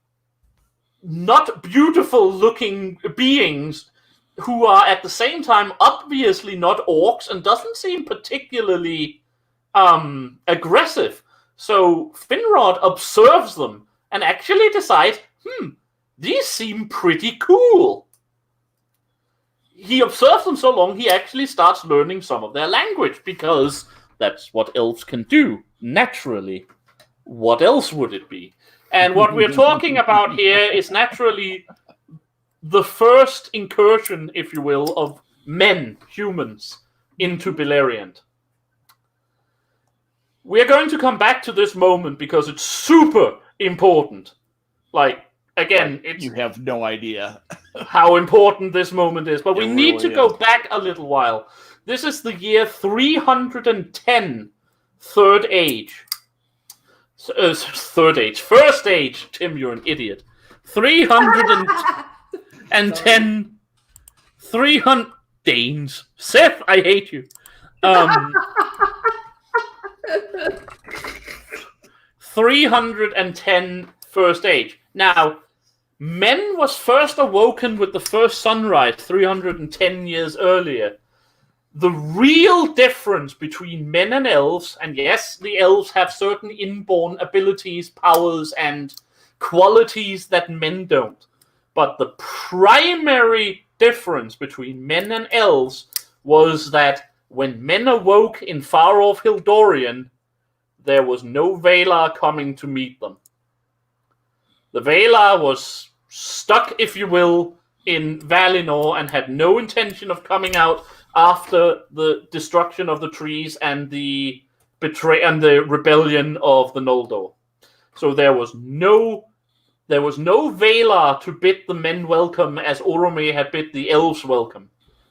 [SPEAKER 3] not beautiful-looking beings who are at the same time obviously not orcs and doesn't seem particularly aggressive. So Finrod observes them and actually decides, these seem pretty cool. He observes them so long, he actually starts learning some of their language, because that's what elves can do, naturally. What else would it be? And what we're talking about here is naturally the first incursion, if you will, of men, humans, into Beleriand. We're going to come back to this moment because it's super important. Like, again,
[SPEAKER 2] you have no idea
[SPEAKER 3] how important this moment is, but we need to go back a little while. This is the year 310, Third Age. Third Age. First Age. Tim, you're an idiot. 310. 300 Danes. Seth, I hate you. 310 First Age. Now, men was first awoken with the first sunrise 310 years earlier. The real difference between men and elves, and yes, the elves have certain inborn abilities, powers, and qualities that men don't. But the primary difference between men and elves was that when men awoke in far-off Hildorian, there was no Valar coming to meet them. The Valar was stuck, if you will, in Valinor and had no intention of coming out after the destruction of the trees and the rebellion of the Noldor. So there was no Valar to bid the men welcome as Orome had bid the elves welcome.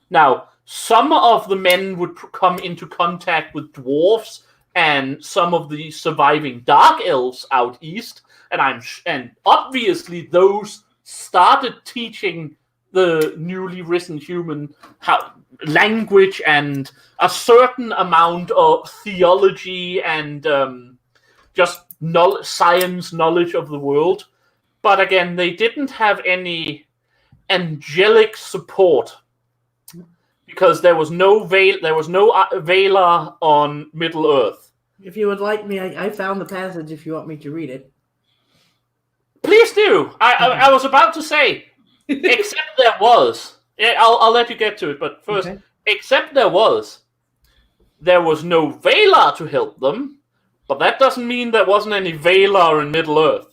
[SPEAKER 3] Now, some of the men would come into contact with dwarves and some of the surviving dark elves out east, and obviously those started teaching the newly risen human how language and a certain amount of theology and just science knowledge of the world. But again, they didn't have any angelic support because there was no Valar on Middle Earth.
[SPEAKER 1] If you would like me, I found the passage if you want me to read it.
[SPEAKER 3] Please do. I was about to say, except there was. I'll let you get to it, but first, okay. Except there was no Valar to help them, but that doesn't mean there wasn't any Valar in Middle Earth.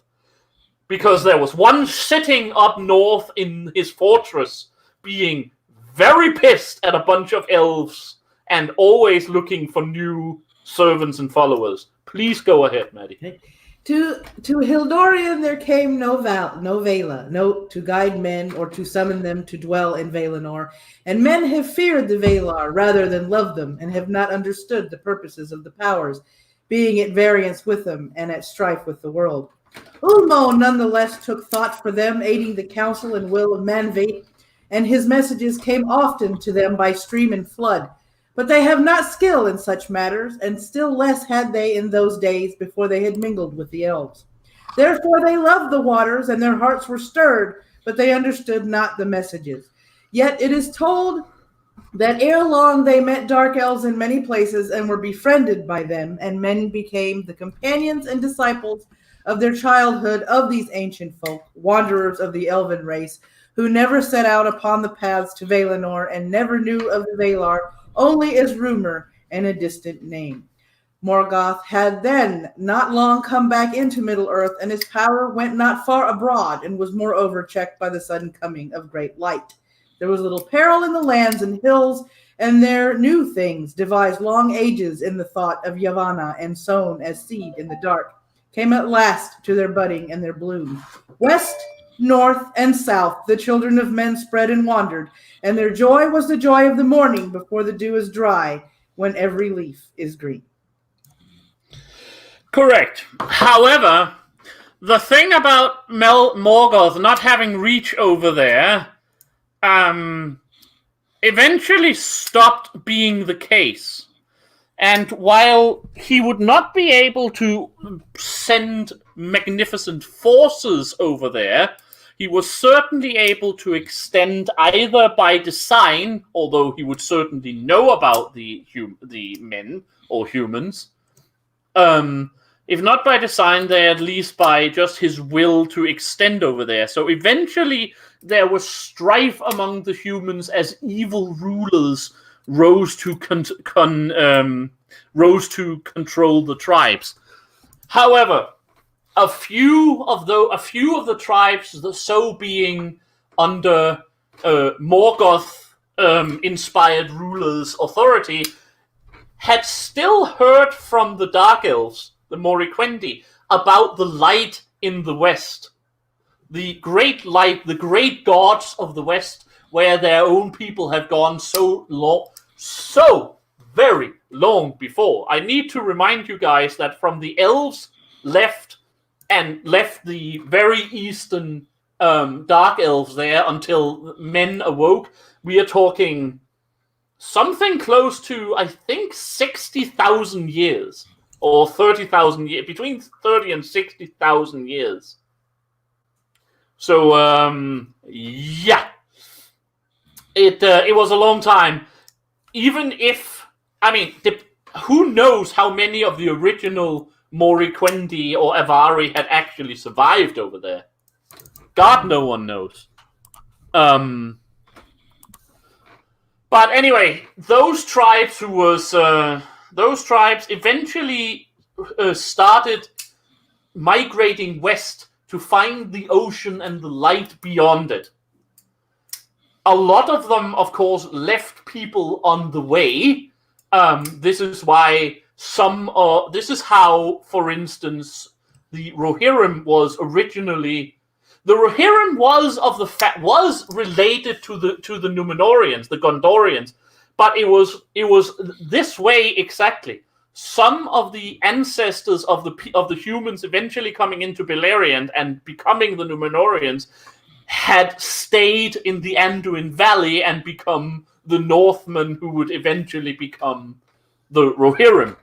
[SPEAKER 3] Because there was one sitting up north in his fortress, being very pissed at a bunch of elves and always looking for new servants and followers. Please go ahead, Maddie.
[SPEAKER 1] Okay. To Hildorian there came no Valar, to guide men or to summon them to dwell in Valinor. And men have feared the Valar rather than loved them, and have not understood the purposes of the powers, being at variance with them and at strife with the world. Ulmo nonetheless took thought for them, aiding the counsel and will of Manvate, and his messages came often to them by stream and flood. But they have not skill in such matters, and still less had they in those days before they had mingled with the elves. Therefore they loved the waters, and their hearts were stirred, but they understood not the messages. Yet it is told that ere long they met dark elves in many places, and were befriended by them, and men became the companions and disciples of their childhood of these ancient folk, wanderers of the elven race, who never set out upon the paths to Valinor, and never knew of the Valar, only as rumor and a distant name. Morgoth had then not long come back into Middle-earth, and his power went not far abroad, and was moreover checked by the sudden coming of great light. There was little peril in the lands and hills, and their new things, devised long ages in the thought of Yavanna, and sown as seed in the dark, came at last to their budding and their bloom. West, north, and south the children of men spread and wandered, and their joy was the joy of the morning before the dew is dry, when every leaf is green.
[SPEAKER 3] Correct. However, the thing about Morgoth not having reach over there eventually stopped being the case. And while he would not be able to send magnificent forces over there, he was certainly able to extend either by design, although he would certainly know about the men or humans, if not by design, then at least by just his will to extend over there. So eventually there was strife among the humans as evil rulers rose to control the tribes. However, a few of the tribes, so being under Morgoth inspired rulers' authority, had still heard from the Dark Elves, the Moriquendi, about the light in the west, the great light, the great gods of the west, where their own people have gone so very long before. I need to remind you guys that from the elves left the very eastern dark elves there until men awoke, we are talking something close to, I think, 60,000 years, or 30,000 years, between 30 and 60,000 years. So, yeah, it was a long time. Even if, I mean, who knows how many of the original Moriquendi or Avari had actually survived over there? God, no one knows. But anyway, those tribes eventually started migrating west to find the ocean and the light beyond it. A lot of them, of course, left people on the way. This is why this is how, for instance, the Rohirrim was originally. The Rohirrim was related to the Númenóreans, the Gondorians, but it was this way exactly. Some of the ancestors of the humans eventually coming into Beleriand and becoming the Númenóreans had stayed in the Anduin Valley and become the Northmen who would eventually become the Rohirrim.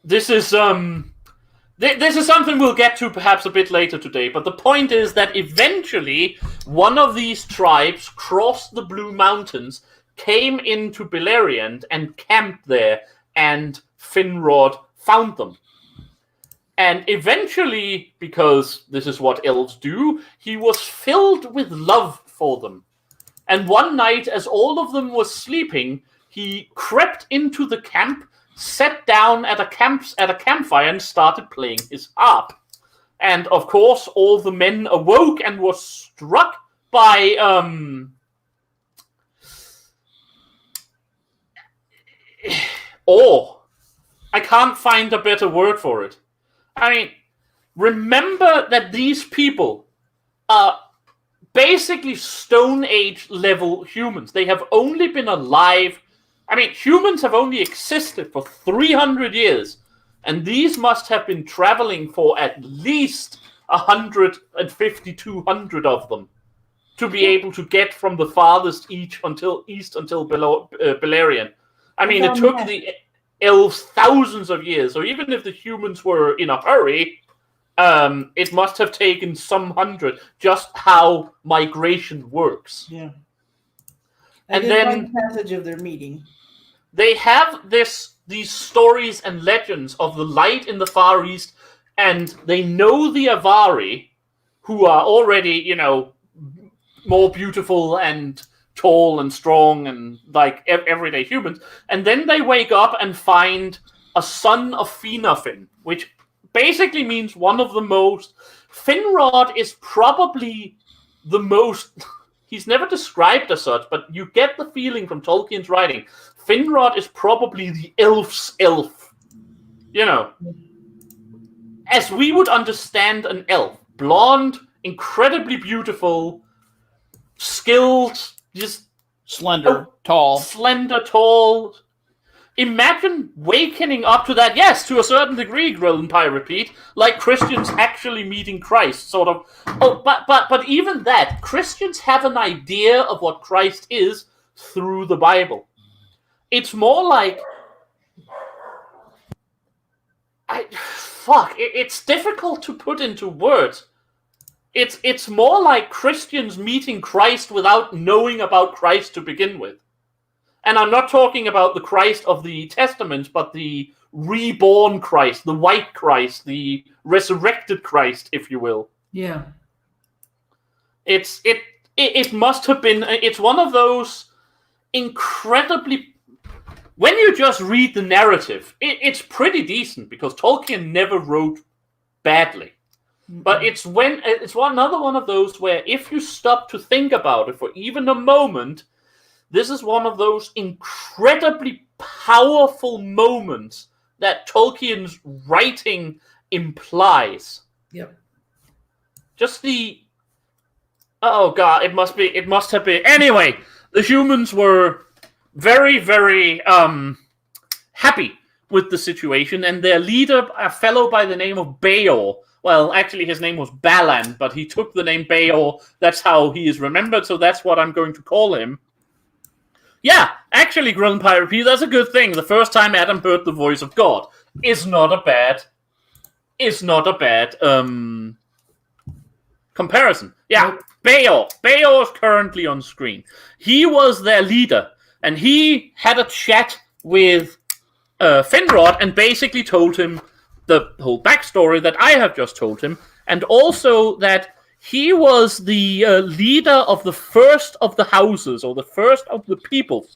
[SPEAKER 3] This is something we'll get to perhaps a bit later today, but the point is that eventually one of these tribes crossed the Blue Mountains, came into Beleriand, and camped there, and Finrod found them. And eventually, because this is what elves do, he was filled with love for them. And one night, as all of them were sleeping, he crept into the camp, sat down at a campfire and started playing his harp. And of course, all the men awoke and were struck by awe. I can't find a better word for it. I mean, remember that these people are basically Stone Age level humans. They have only been alive. I mean, humans have only existed for 300 years, and these must have been traveling for at least 150, 200 of them to be able to get from the farthest east until Beleriand. I mean, it took the elves thousands of years, so even if the humans were in a hurry, it must have taken some hundred, just how migration works.
[SPEAKER 1] Yeah.
[SPEAKER 3] And then
[SPEAKER 1] the passage of their meeting.
[SPEAKER 3] They have these stories and legends of the light in the Far East, and they know the Avari, who are already, more beautiful and tall and strong and like everyday humans. And then they wake up and find a son of Finarfin, which basically means one of the most. Finrod is probably the most. He's never described as such, but you get the feeling from Tolkien's writing. Finrod is probably the elf's elf. As we would understand an elf. Blonde, incredibly beautiful, skilled, just
[SPEAKER 2] slender, tall.
[SPEAKER 3] Imagine wakening up to that. Yes, to a certain degree, Grillnpie repeat, like Christians actually meeting Christ, sort of. Oh, but even that, Christians have an idea of what Christ is through the Bible. It's more like it's difficult to put into words. It's more like Christians meeting Christ without knowing about Christ to begin with. And I'm not talking about the Christ of the Testament, but the reborn Christ, the white Christ, the resurrected Christ, if you will.
[SPEAKER 1] Yeah.
[SPEAKER 3] It must have been. It's one of those incredibly. When you just read the narrative, it's pretty decent because Tolkien never wrote badly. But it's another one of those where if you stop to think about it for even a moment, this is one of those incredibly powerful moments that Tolkien's writing implies.
[SPEAKER 1] Yep.
[SPEAKER 3] Just oh god, it must have been. Anyway, the humans were very, very happy with the situation, and their leader, a fellow by the name of Beor. Well, actually, his name was Balan, but he took the name Beor. That's how he is remembered, so that's what I'm going to call him. Yeah, actually, Grillnpie, that's a good thing. The first time Adam heard the voice of God is not a bad comparison. Yeah, Beor. Beor is currently on screen. He was their leader, and he had a chat with Finrod and basically told him the whole backstory that I have just told him, and also that he was the leader of the first of the houses, or the first of the peoples.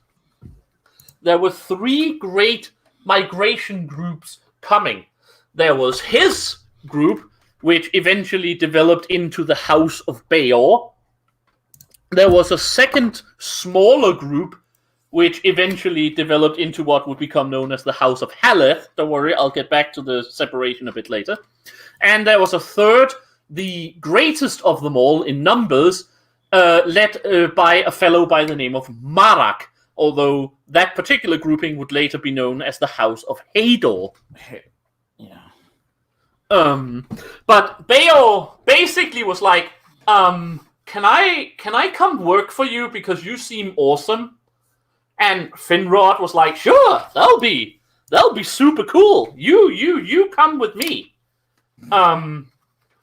[SPEAKER 3] There were 3 great migration groups coming. There was his group, which eventually developed into the House of Beor. there was a second smaller group which eventually developed into what would become known as the House of Haleth. Don't worry, I'll get back to the separation a bit later. And there was a third, the greatest of them all in numbers, led by a fellow by the name of Marak, although that particular grouping would later be known as the House of Hador.
[SPEAKER 2] Yeah.
[SPEAKER 3] But Beor basically was like, can I come work for you because you seem awesome? And Finrod was like, sure, that'll be super cool. You come with me.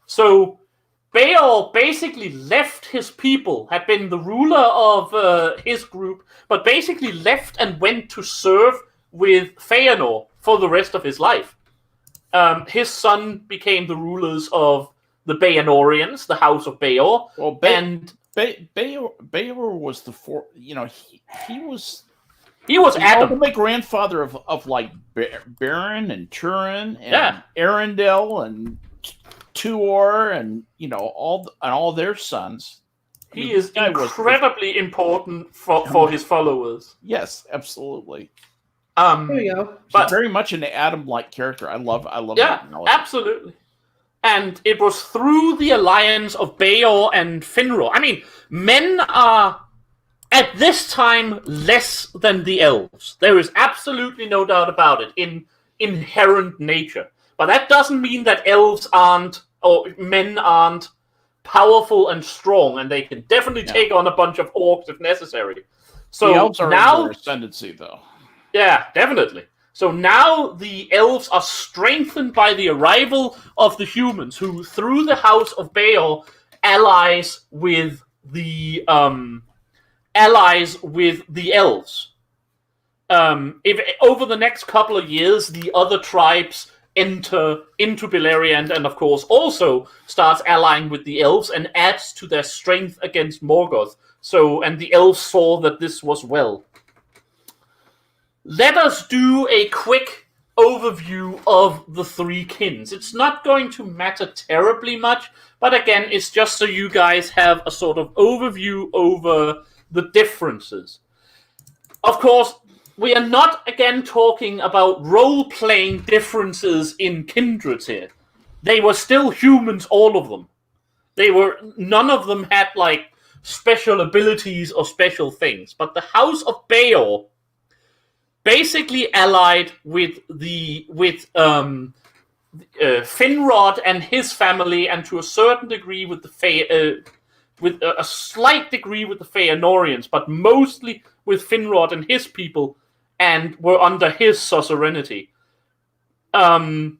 [SPEAKER 3] So Beor basically left his people, had been the ruler of his group, but basically left and went to serve with Feanor for the rest of his life. His son became the rulers of the Bayanorians, the House of Beor.
[SPEAKER 2] Well, Beor was the he was
[SPEAKER 3] Adam,
[SPEAKER 2] ultimate grandfather of like Baron and Turin and Arendelle and Tuor and all their sons.
[SPEAKER 3] He is incredibly important for his followers.
[SPEAKER 2] Yes, absolutely.
[SPEAKER 1] There you go.
[SPEAKER 2] But very much an Adam-like character. I love.
[SPEAKER 3] Yeah, absolutely. And it was through the alliance of Beor and Finrod. I mean, men are at this time less than the elves. There is absolutely no doubt about it in inherent nature. But that doesn't mean that elves aren't, or men aren't powerful and strong, and they can definitely take on a bunch of orcs if necessary. So
[SPEAKER 2] the elves are
[SPEAKER 3] now
[SPEAKER 2] in their ascendancy, though.
[SPEAKER 3] Yeah, definitely. So now the elves are strengthened by the arrival of the humans, who, through the House of Beor, allies with the elves. If over the next couple of years, the other tribes enter into Beleriand, and of course also starts allying with the elves and adds to their strength against Morgoth. So, and the elves saw that this was well. Let us do a quick overview of the three kins. It's not going to matter terribly much, but again, it's just so you guys have a sort of overview over the differences. Of course, we are not, again, talking about role-playing differences in kindreds here. They were still humans, all of them. None of them had, like, special abilities or special things. But the House of Beor basically allied with Finrod and his family, and to a certain degree with with a slight degree with the Feanorians, but mostly with Finrod and his people, and were under his suzerainty. The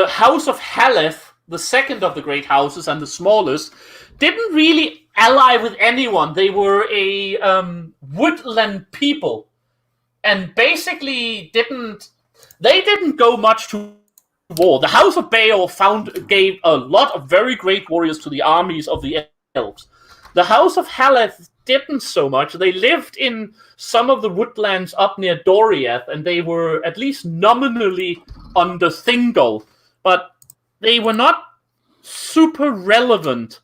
[SPEAKER 3] House of Haleth, the second of the great houses and the smallest, didn't really ally with anyone. They were a woodland people, and basically didn't go much to war. The House of Beor gave a lot of very great warriors to the armies of the elves. The House of Haleth didn't so much. They lived in some of the woodlands up near Doriath, and they were at least nominally under Thingol, but they were not super relevant.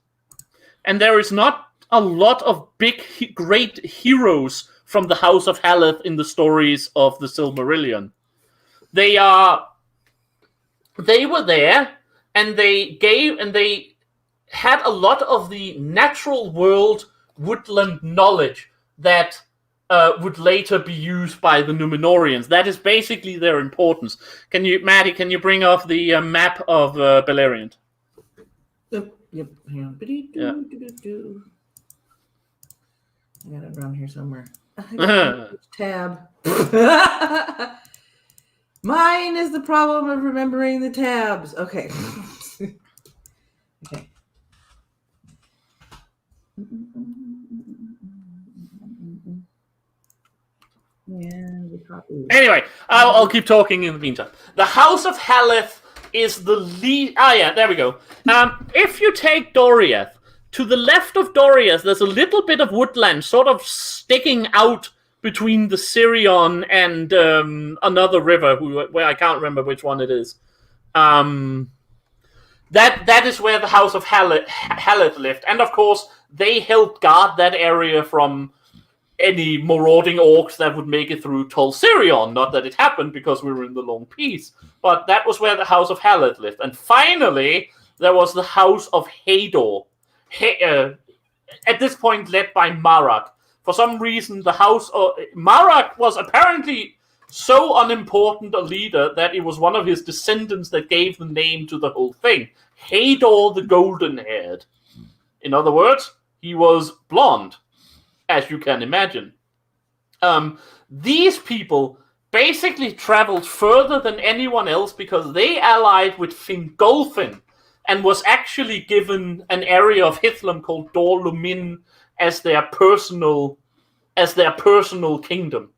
[SPEAKER 3] And there is not a lot of great heroes from the House of Haleth in the stories of the Silmarillion. They were there, and they had a lot of the natural world woodland knowledge that would later be used by the Númenóreans. That is basically their importance. Maddie, can you bring off the map of Beleriand?
[SPEAKER 1] Yep. Hang on.
[SPEAKER 3] Yeah.
[SPEAKER 1] I got it around here somewhere. Tab. Mine is the problem of remembering the tabs. Okay. Okay.
[SPEAKER 3] Anyway, I'll keep talking in the meantime. The House of Haleth is the lead. Yeah, there we go. If you take Doriath, to the left of Doriath, there's a little bit of woodland sort of sticking out between the Sirion and another river, where I can't remember which one it is. That is where the House of Haleth lived. And of course, they helped guard that area from any marauding orcs that would make it through Tol Sirion. Not that it happened because we were in the Long Peace, but that was where the House of Haleth lived. And finally, there was the House of Hador. At this point, led by Marak. For some reason, the House of Marak was apparently so unimportant a leader that it was one of his descendants that gave the name to the whole thing. Hador the Golden-Haired. In other words, he was blonde, as you can imagine. These people basically traveled further than anyone else because they allied with Fingolfin and was actually given an area of Hithlum called Dor Lumin as their personal kingdom.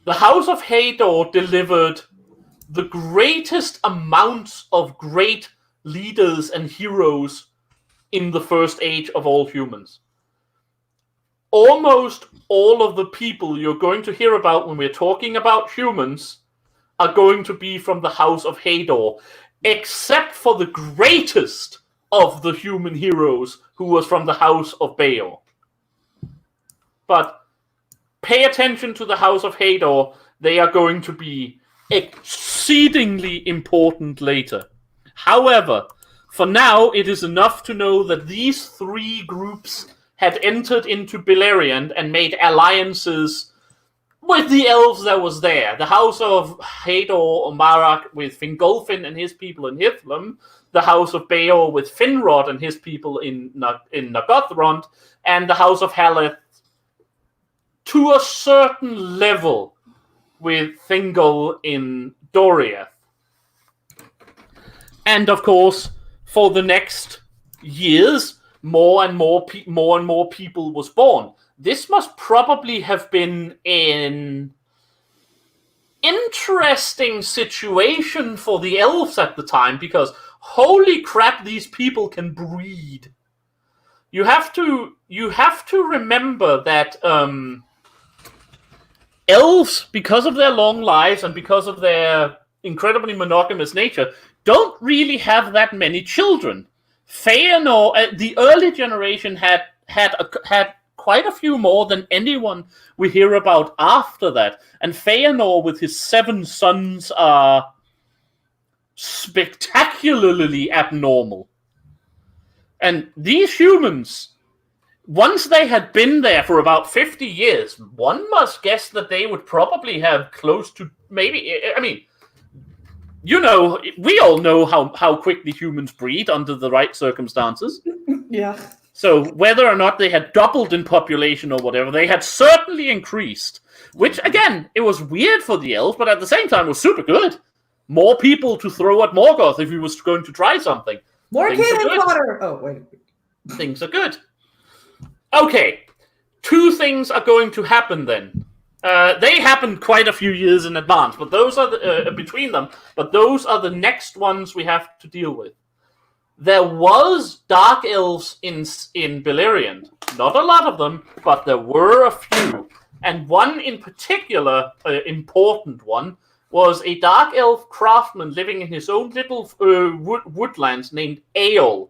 [SPEAKER 3] The House of Hador delivered the greatest amounts of great leaders and heroes in the First Age of all humans. Almost all of the people you're going to hear about when we're talking about humans are going to be from the House of Hador, except for the greatest of the human heroes, who was from the House of Beor. But pay attention to the House of Hador. They are going to be exceedingly important later. However, for now, it is enough to know that these three groups had entered into Beleriand and made alliances with the elves that was there. The House of Hador or Marak with Fingolfin and his people in Hithlum, the House of Beor with Finrod and his people in Nagothrond, and the House of Haleth to a certain level with Thingol in Doriath. And of course, for the next years, more and more people was born. This must probably have been an interesting situation for the elves at the time, because holy crap, these people can breed. You have to remember that elves, because of their long lives and because of their incredibly monogamous nature, don't really have that many children. Feanor, the early generation had quite a few more than anyone we hear about after that. And Feanor, with his 7 sons, are spectacularly abnormal. And these humans, once they had been there for about 50 years, one must guess that they would probably have close to maybe, I mean, you know, we all know how quickly humans breed under the right circumstances.
[SPEAKER 1] Yeah.
[SPEAKER 3] So whether or not they had doubled in population or whatever, they had certainly increased. Which, again, it was weird for the elves, but at the same time was super good. More people to throw at Morgoth if he was going to try something.
[SPEAKER 1] More cannon fodder! Oh, wait.
[SPEAKER 3] Things are good. Okay. 2 things are going to happen then. They happened quite a few years in advance, but those are between them. But those are the next ones we have to deal with. There was dark elves in Beleriand. Not a lot of them, but there were a few. And one in particular, important one, was a dark elf craftsman living in his own little woodlands named Eol.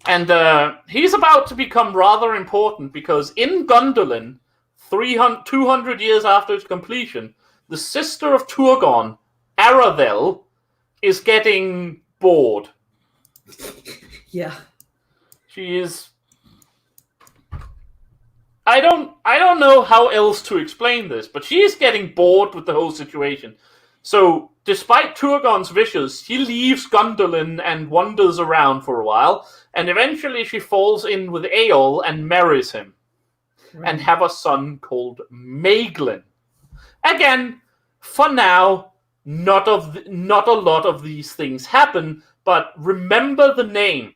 [SPEAKER 3] And he's about to become rather important because in Gondolin, 200 years after its completion, the sister of Turgon, Aradel, is getting bored.
[SPEAKER 1] Yeah.
[SPEAKER 3] She is... I don't know how else to explain this, but she is getting bored with the whole situation. So, despite Turgon's wishes, he leaves Gondolin and wanders around for a while, and eventually she falls in with Eol and marries him. Right. And have a son called Maeglin. Again, for now, not a lot of these things happen, but remember the name.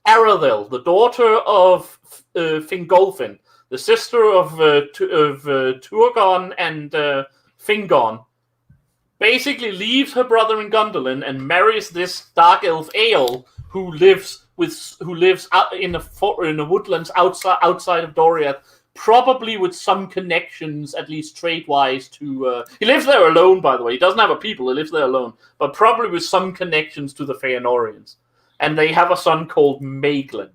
[SPEAKER 3] Aradel, the daughter of Fingolfin, the sister of Turgon and Fingon, basically leaves her brother in Gondolin and marries this dark elf Eol, who lives out in the woodlands outside of Doriath, probably with some connections, at least trade-wise, to... he lives there alone, by the way. He doesn't have a people. He lives there alone. But probably with some connections to the Feanorians. And they have a son called Maeglin.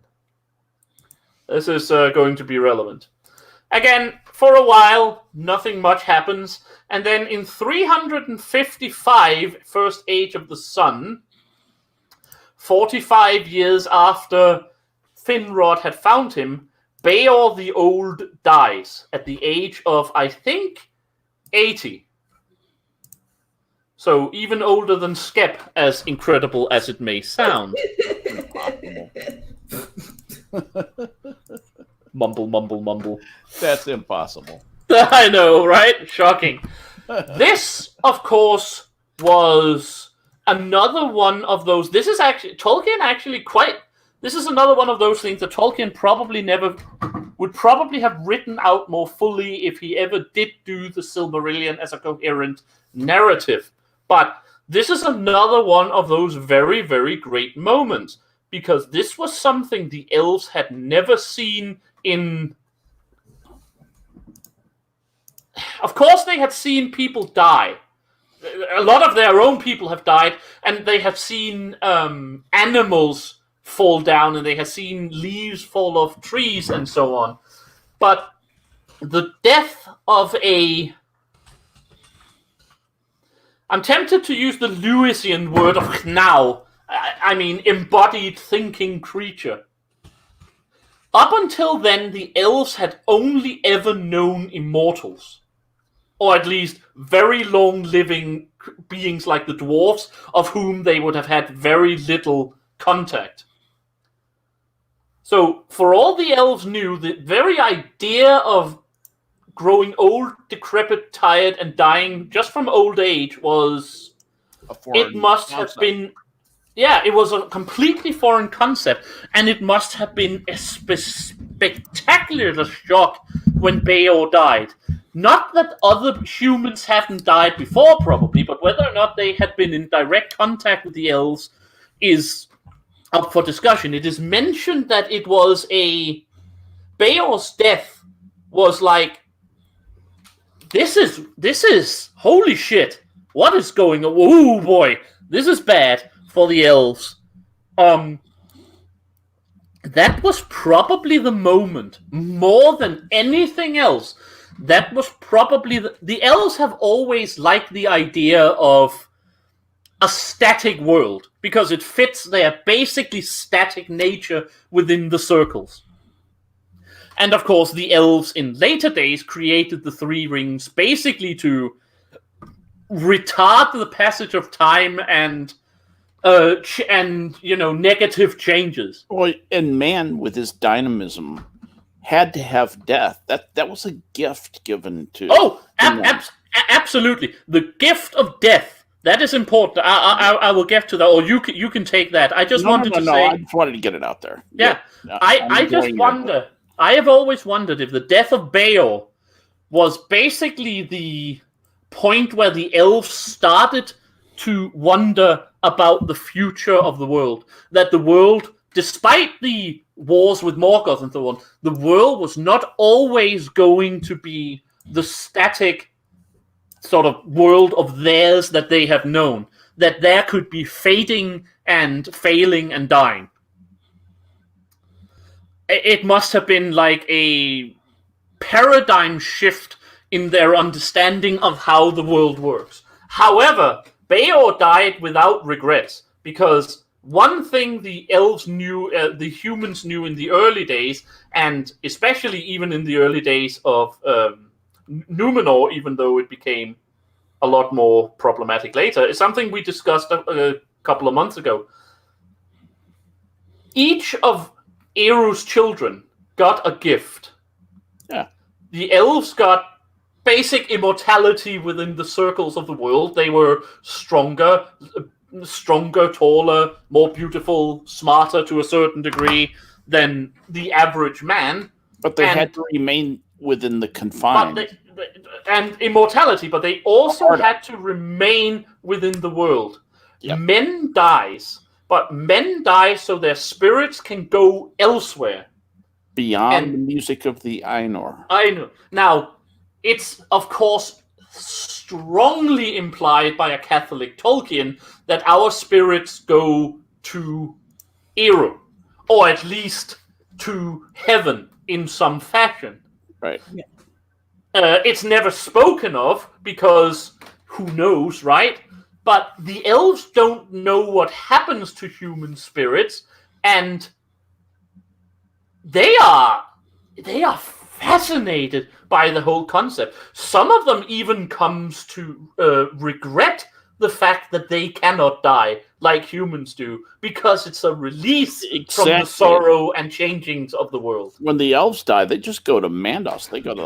[SPEAKER 3] This is going to be relevant. Again, for a while, nothing much happens. And then in 355, First Age of the Sun, 45 years after Finrod had found him, Beor the Old dies at the age of, I think, 80. So even older than Skep, as incredible as it may sound. Mumble, mumble, mumble.
[SPEAKER 2] That's impossible.
[SPEAKER 3] I know, right? Shocking. This, of course, was another one of those. This is actually Tolkien. This is another one of those things that Tolkien would probably have written out more fully if he ever did do the Silmarillion as a coherent narrative. But this is another one of those very, very great moments, because this was something the elves had never seen in... Of course they had seen people die. A lot of their own people have died, and they have seen animals fall down, and they have seen leaves fall off trees and so on. But the death of a... I'm tempted to use the Lewisian word of now. I mean, embodied thinking creature. Up until then, the elves had only ever known immortals. Or at least very long-living beings like the dwarves, of whom they would have had very little contact. So, for all the elves knew, the very idea of growing old, decrepit, tired, and dying just from old age was... It must have been... Yeah, it was a completely foreign concept, and it must have been a spectacular shock when Beor died. Not that other humans hadn't died before, probably, but whether or not they had been in direct contact with the elves is up for discussion. It is mentioned that it was Beor's death was like, this is holy shit. What is going on? Oh boy, this is bad for the elves. That was probably the moment, more than anything else. That was probably the elves have always liked the idea of a static world because it fits their basically static nature within the circles. And of course, the elves in later days created the Three Rings basically to retard the passage of time and negative changes.
[SPEAKER 2] Well, and man, with his dynamism, had to have death. That was a gift given to...
[SPEAKER 3] Oh, absolutely. The gift of death. That is important. I will get to that, or you can take that. I just wanted to say...
[SPEAKER 2] I just wanted to get it out there.
[SPEAKER 3] Yeah. I just wonder... I have always wondered if the death of Beor was basically the point where the elves started to wonder about the future of the world. That the world, despite the wars with Morgoth and so on, the world was not always going to be the static sort of world of theirs that they have known. That there could be fading and failing and dying. It must have been like a paradigm shift in their understanding of how the world works. However, Beor died without regrets, because one thing the elves knew, the humans knew in the early days, and especially even in the early days of Numenor, even though it became a lot more problematic later, is something we discussed a couple of months ago. Each of Eru's children got a gift.
[SPEAKER 2] Yeah.
[SPEAKER 3] The elves got basic immortality within the circles of the world. They were stronger, taller, more beautiful, smarter to a certain degree than the average man.
[SPEAKER 2] But they had to remain within the confines.
[SPEAKER 3] And immortality, but they also had to remain within the world. Yep. Men dies. But men die so their spirits can go elsewhere.
[SPEAKER 2] Beyond the music of the Ainur.
[SPEAKER 3] Now, it's, of course, strongly implied by a Catholic Tolkien that our spirits go to Eru. Or at least to heaven in some fashion.
[SPEAKER 2] Right.
[SPEAKER 1] Yeah.
[SPEAKER 3] It's never spoken of because who knows, right? But the elves don't know what happens to human spirits, and they are fascinated by the whole concept. Some of them even comes to regret the fact that they cannot die like humans do, because it's a release from the sorrow and changings of the world.
[SPEAKER 2] When the elves die, they just go to Mandos. They go to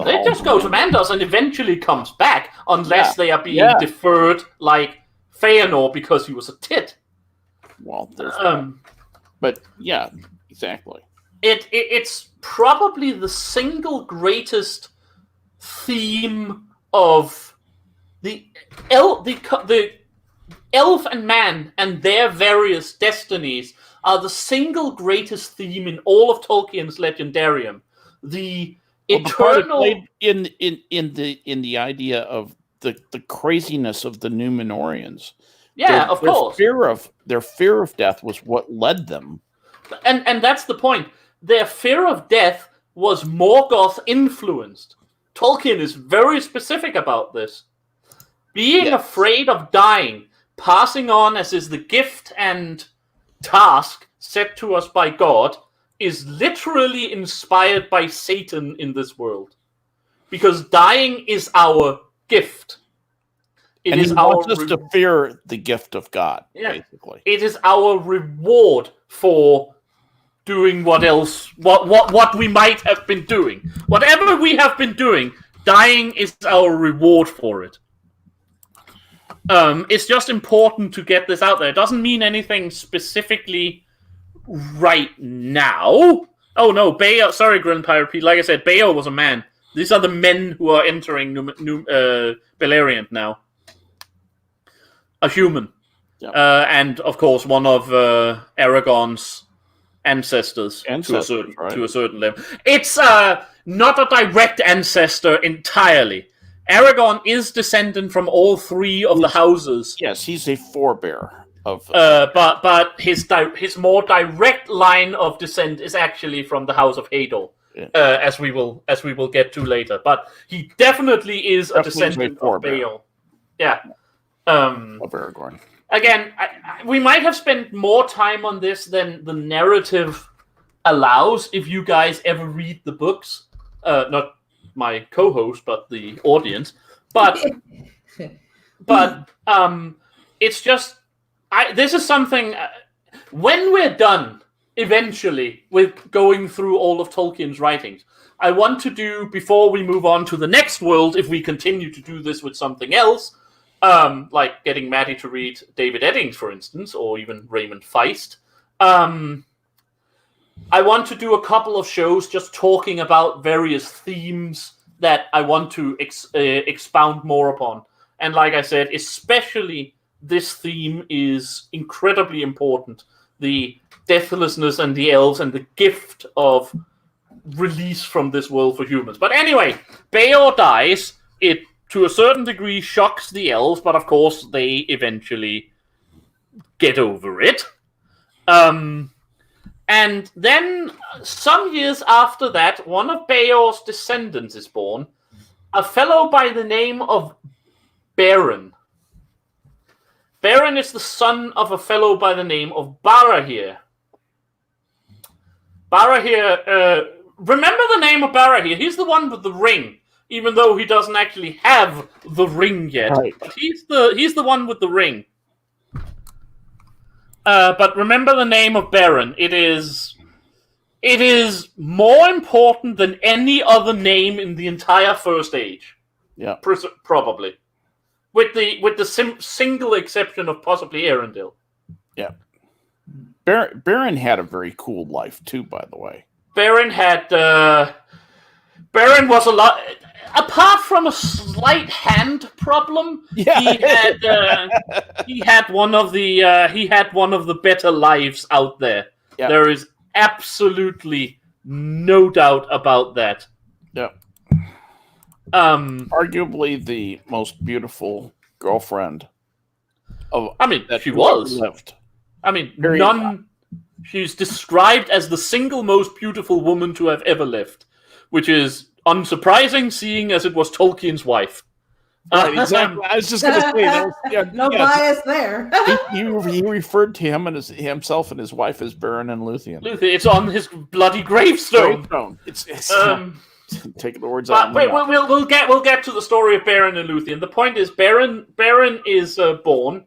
[SPEAKER 3] Mandos and eventually comes back, unless they are being deferred like Feanor because he was a tit.
[SPEAKER 2] Well, there's but yeah, exactly.
[SPEAKER 3] It's probably the single greatest theme of the elf and man and their various destinies are the single greatest theme in all of Tolkien's Legendarium. The eternal
[SPEAKER 2] in the idea of the craziness of the Númenóreans.
[SPEAKER 3] Yeah, of course.
[SPEAKER 2] Their fear of death was what led them.
[SPEAKER 3] And that's the point. Their fear of death was Morgoth influenced. Tolkien is very specific about this. Being afraid of dying, passing on as is the gift and task set to us by God, is literally inspired by Satan in this world. Because dying is our gift.
[SPEAKER 2] He wants us to fear the gift of God, basically.
[SPEAKER 3] It is our reward for doing what we might have been doing. Whatever we have been doing, dying is our reward for it. It's just important to get this out there. It doesn't mean anything specifically right now. Oh no, Beor, sorry, Grandpire Pete. Like I said, Beor was a man. These are the men who are entering Beleriand now. A human.
[SPEAKER 2] Yep.
[SPEAKER 3] And of course one of Aragorn's ancestors to a certain level. It's not a direct ancestor entirely. Aragorn is descendant from all three of the houses.
[SPEAKER 2] Yes, he's a forebear of.
[SPEAKER 3] But his more direct line of descent is actually from the house of Hador, as we will get to later. But he definitely is a descendant of Beor. Yeah.
[SPEAKER 2] Of Aragorn.
[SPEAKER 3] Again, we might have spent more time on this than the narrative allows. If you guys ever read the books, not my co-host, but the audience. But it's just this is something. When we're done, eventually, with going through all of Tolkien's writings, I want to do, before we move on to the next world, if we continue to do this with something else, like getting Maddie to read David Eddings, for instance, or even Raymond Feist. I want to do a couple of shows just talking about various themes that I want to expound more upon. And like I said, especially this theme is incredibly important. The deathlessness and the elves and the gift of release from this world for humans. But anyway, Beor dies. It, to a certain degree, shocks the elves, but of course they eventually get over it. And then, some years after that, one of Beor's descendants is born, a fellow by the name of Beren. Beren is the son of a fellow by the name of Barahir. Barahir, remember the name of Barahir? He's the one with the ring, even though he doesn't actually have the ring yet.
[SPEAKER 2] Right.
[SPEAKER 3] But he's the one with the ring. But remember the name of Beren. It is more important than any other name in the entire First Age.
[SPEAKER 2] Yeah,
[SPEAKER 3] probably, with the single exception of possibly Arendelle.
[SPEAKER 2] Yeah, Beren had a very cool life too, by the way.
[SPEAKER 3] Beren was a lot. Apart from a slight hand problem, he had one of the better lives out there.
[SPEAKER 2] Yep.
[SPEAKER 3] There is absolutely no doubt about that.
[SPEAKER 2] Yeah. Arguably the most beautiful girlfriend of.
[SPEAKER 3] I mean, she was.
[SPEAKER 2] Lived.
[SPEAKER 3] I mean, She's described as the single most beautiful woman to have ever lived, which is unsurprising, seeing as it was Tolkien's wife.
[SPEAKER 2] Right, exactly. I was just going to say,
[SPEAKER 1] no bias there.
[SPEAKER 2] he referred to himself and his wife as Beor and Luthien.
[SPEAKER 3] It's on his bloody gravestone.
[SPEAKER 2] It's taking the words out.
[SPEAKER 3] Wait, we'll get to the story of Beor and Luthien. The point is, Beor is born.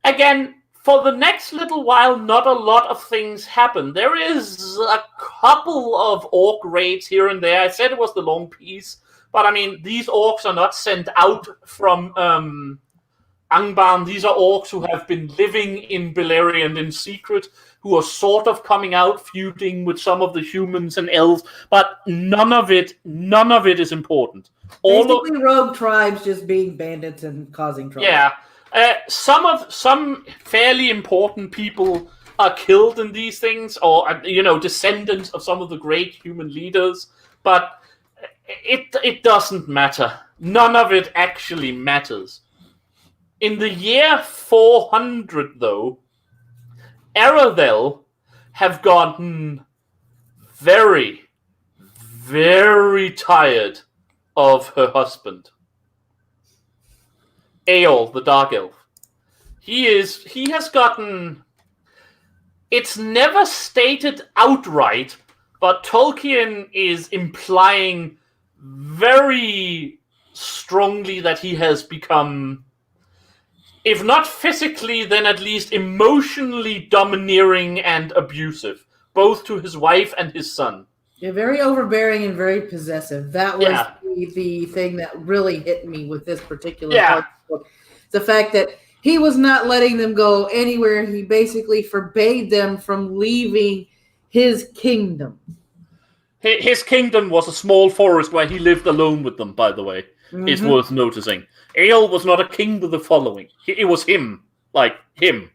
[SPEAKER 3] Again, for the next little while, not a lot of things happen. There is a couple of orc raids here and there. I said it was the Long Peace. But, I mean, these orcs are not sent out from Angband. These are orcs who have been living in Beleriand in secret, who are sort of coming out, feuding with some of the humans and elves. But none of it is important.
[SPEAKER 1] Basically rogue tribes just being bandits and causing trouble.
[SPEAKER 3] Yeah. Some fairly important people are killed in these things, or, descendants of some of the great human leaders. But it doesn't matter. None of it actually matters. In the year 400, though, Aravell have gotten very, very tired of her husband. Eol, the Dark Elf. He has gotten... It's never stated outright, but Tolkien is implying very strongly that he has become, if not physically, then at least emotionally domineering and abusive, both to his wife and his son.
[SPEAKER 1] Yeah, very overbearing and very possessive. That was the thing that really hit me with this particular part of the book. The fact that he was not letting them go anywhere. He basically forbade them from leaving his kingdom.
[SPEAKER 3] His kingdom was a small forest where he lived alone with them, by the way. Mm-hmm. It's worth noticing. Eol was not a king with a following. It was him. Like, him.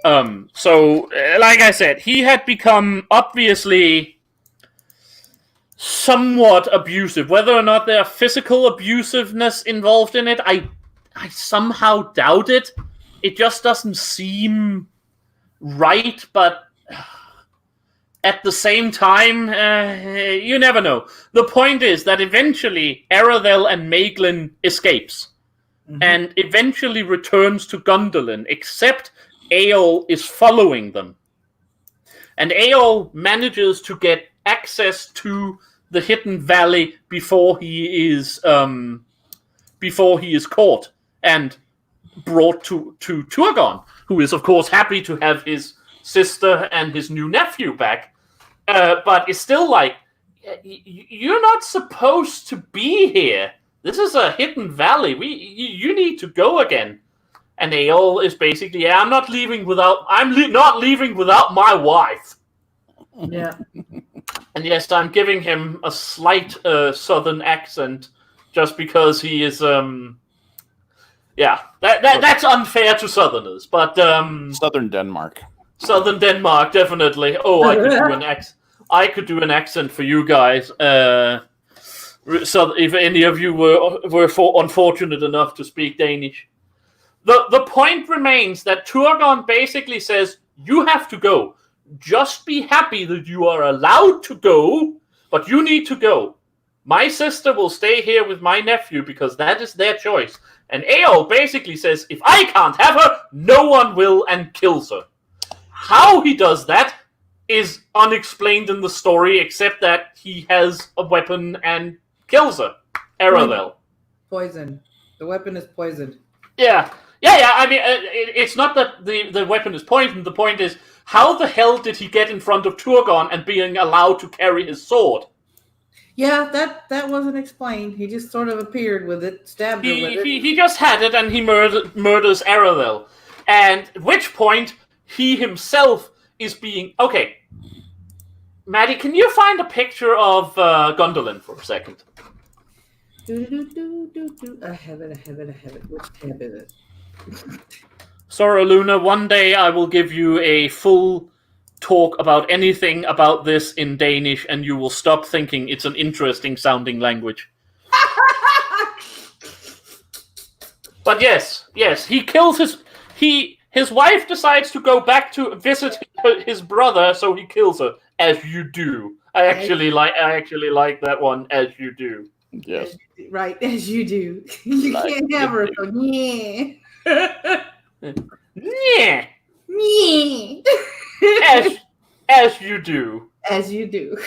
[SPEAKER 3] So, like I said, he had become, obviously, somewhat abusive. Whether or not there are physical abusiveness involved in it, I somehow doubt it. It just doesn't seem right, but... At the same time, you never know. The point is that eventually Aravell and Maeglin escapes and eventually returns to Gondolin, except Eol is following them. And Eol manages to get access to the Hidden Valley before he is caught and brought to Turgon, who is, of course, happy to have his sister and his new nephew back. But it's still like, you're not supposed to be here. This is a hidden valley. You need to go again. And Eol is basically, I'm not leaving without my wife.
[SPEAKER 1] Yeah.
[SPEAKER 3] And yes, I'm giving him a slight southern accent just because he is, that's unfair to southerners. But
[SPEAKER 2] Southern Denmark.
[SPEAKER 3] Southern Denmark, definitely. Oh, I could do an accent for you guys. So, if any of you were unfortunate enough to speak Danish, the point remains that Turgon basically says you have to go. Just be happy that you are allowed to go, but you need to go. My sister will stay here with my nephew because that is their choice. And Eol basically says, if I can't have her, no one will, and kills her. How he does that is unexplained in the story, except that he has a weapon and kills her. Aravell.
[SPEAKER 1] Poison. The weapon is poisoned.
[SPEAKER 3] Yeah. I mean, it's not that the weapon is poisoned. The point is, how the hell did he get in front of Turgon and being allowed to carry his sword?
[SPEAKER 1] Yeah, that wasn't explained. He just sort of appeared with it, stabbed her with it.
[SPEAKER 3] He just had it, and he murders Aravell. And at which point, he himself is being... Okay, Maddie, can you find a picture of Gondolin for a second?
[SPEAKER 1] I have it. Which tab is it?
[SPEAKER 3] Sora Luna, one day I will give you a full talk about anything about this in Danish, and you will stop thinking it's an interesting sounding language. But yes, he kills His wife decides to go back to visit his brother, so he kills her. As you do. I actually like that one. As you do.
[SPEAKER 2] Yes.
[SPEAKER 1] Right, as you do. You can't have her go, yeah.
[SPEAKER 3] Yeah.
[SPEAKER 1] Yeah.
[SPEAKER 3] As you do.
[SPEAKER 1] As you do.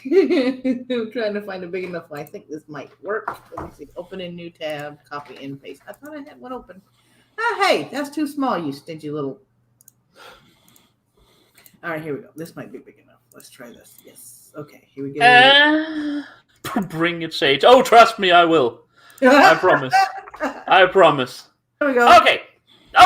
[SPEAKER 1] I'm trying to find a big enough one. I think this might work. Let me see. Open a new tab, copy and paste. I thought I had one open. Hey, that's too small, you stingy little. All right, here we go. This might be big enough. Let's try this. Yes. Okay, here we go.
[SPEAKER 3] Bring it, Sage. Oh, trust me, I will. I promise. I promise.
[SPEAKER 1] There we go.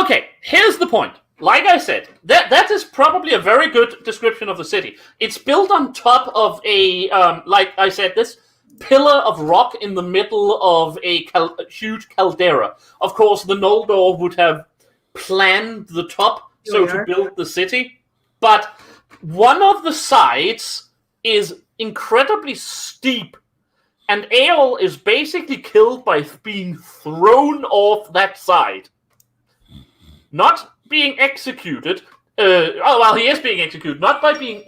[SPEAKER 3] Okay. Here's the point. Like I said, that is probably a very good description of the city. It's built on top of a, like I said, this pillar of rock in the middle of a huge caldera. Of course, the Noldor would have planned the top to build the city, but one of the sides is incredibly steep, and Eorl is basically killed by being thrown off that side. Not being executed. He is being executed, not by being,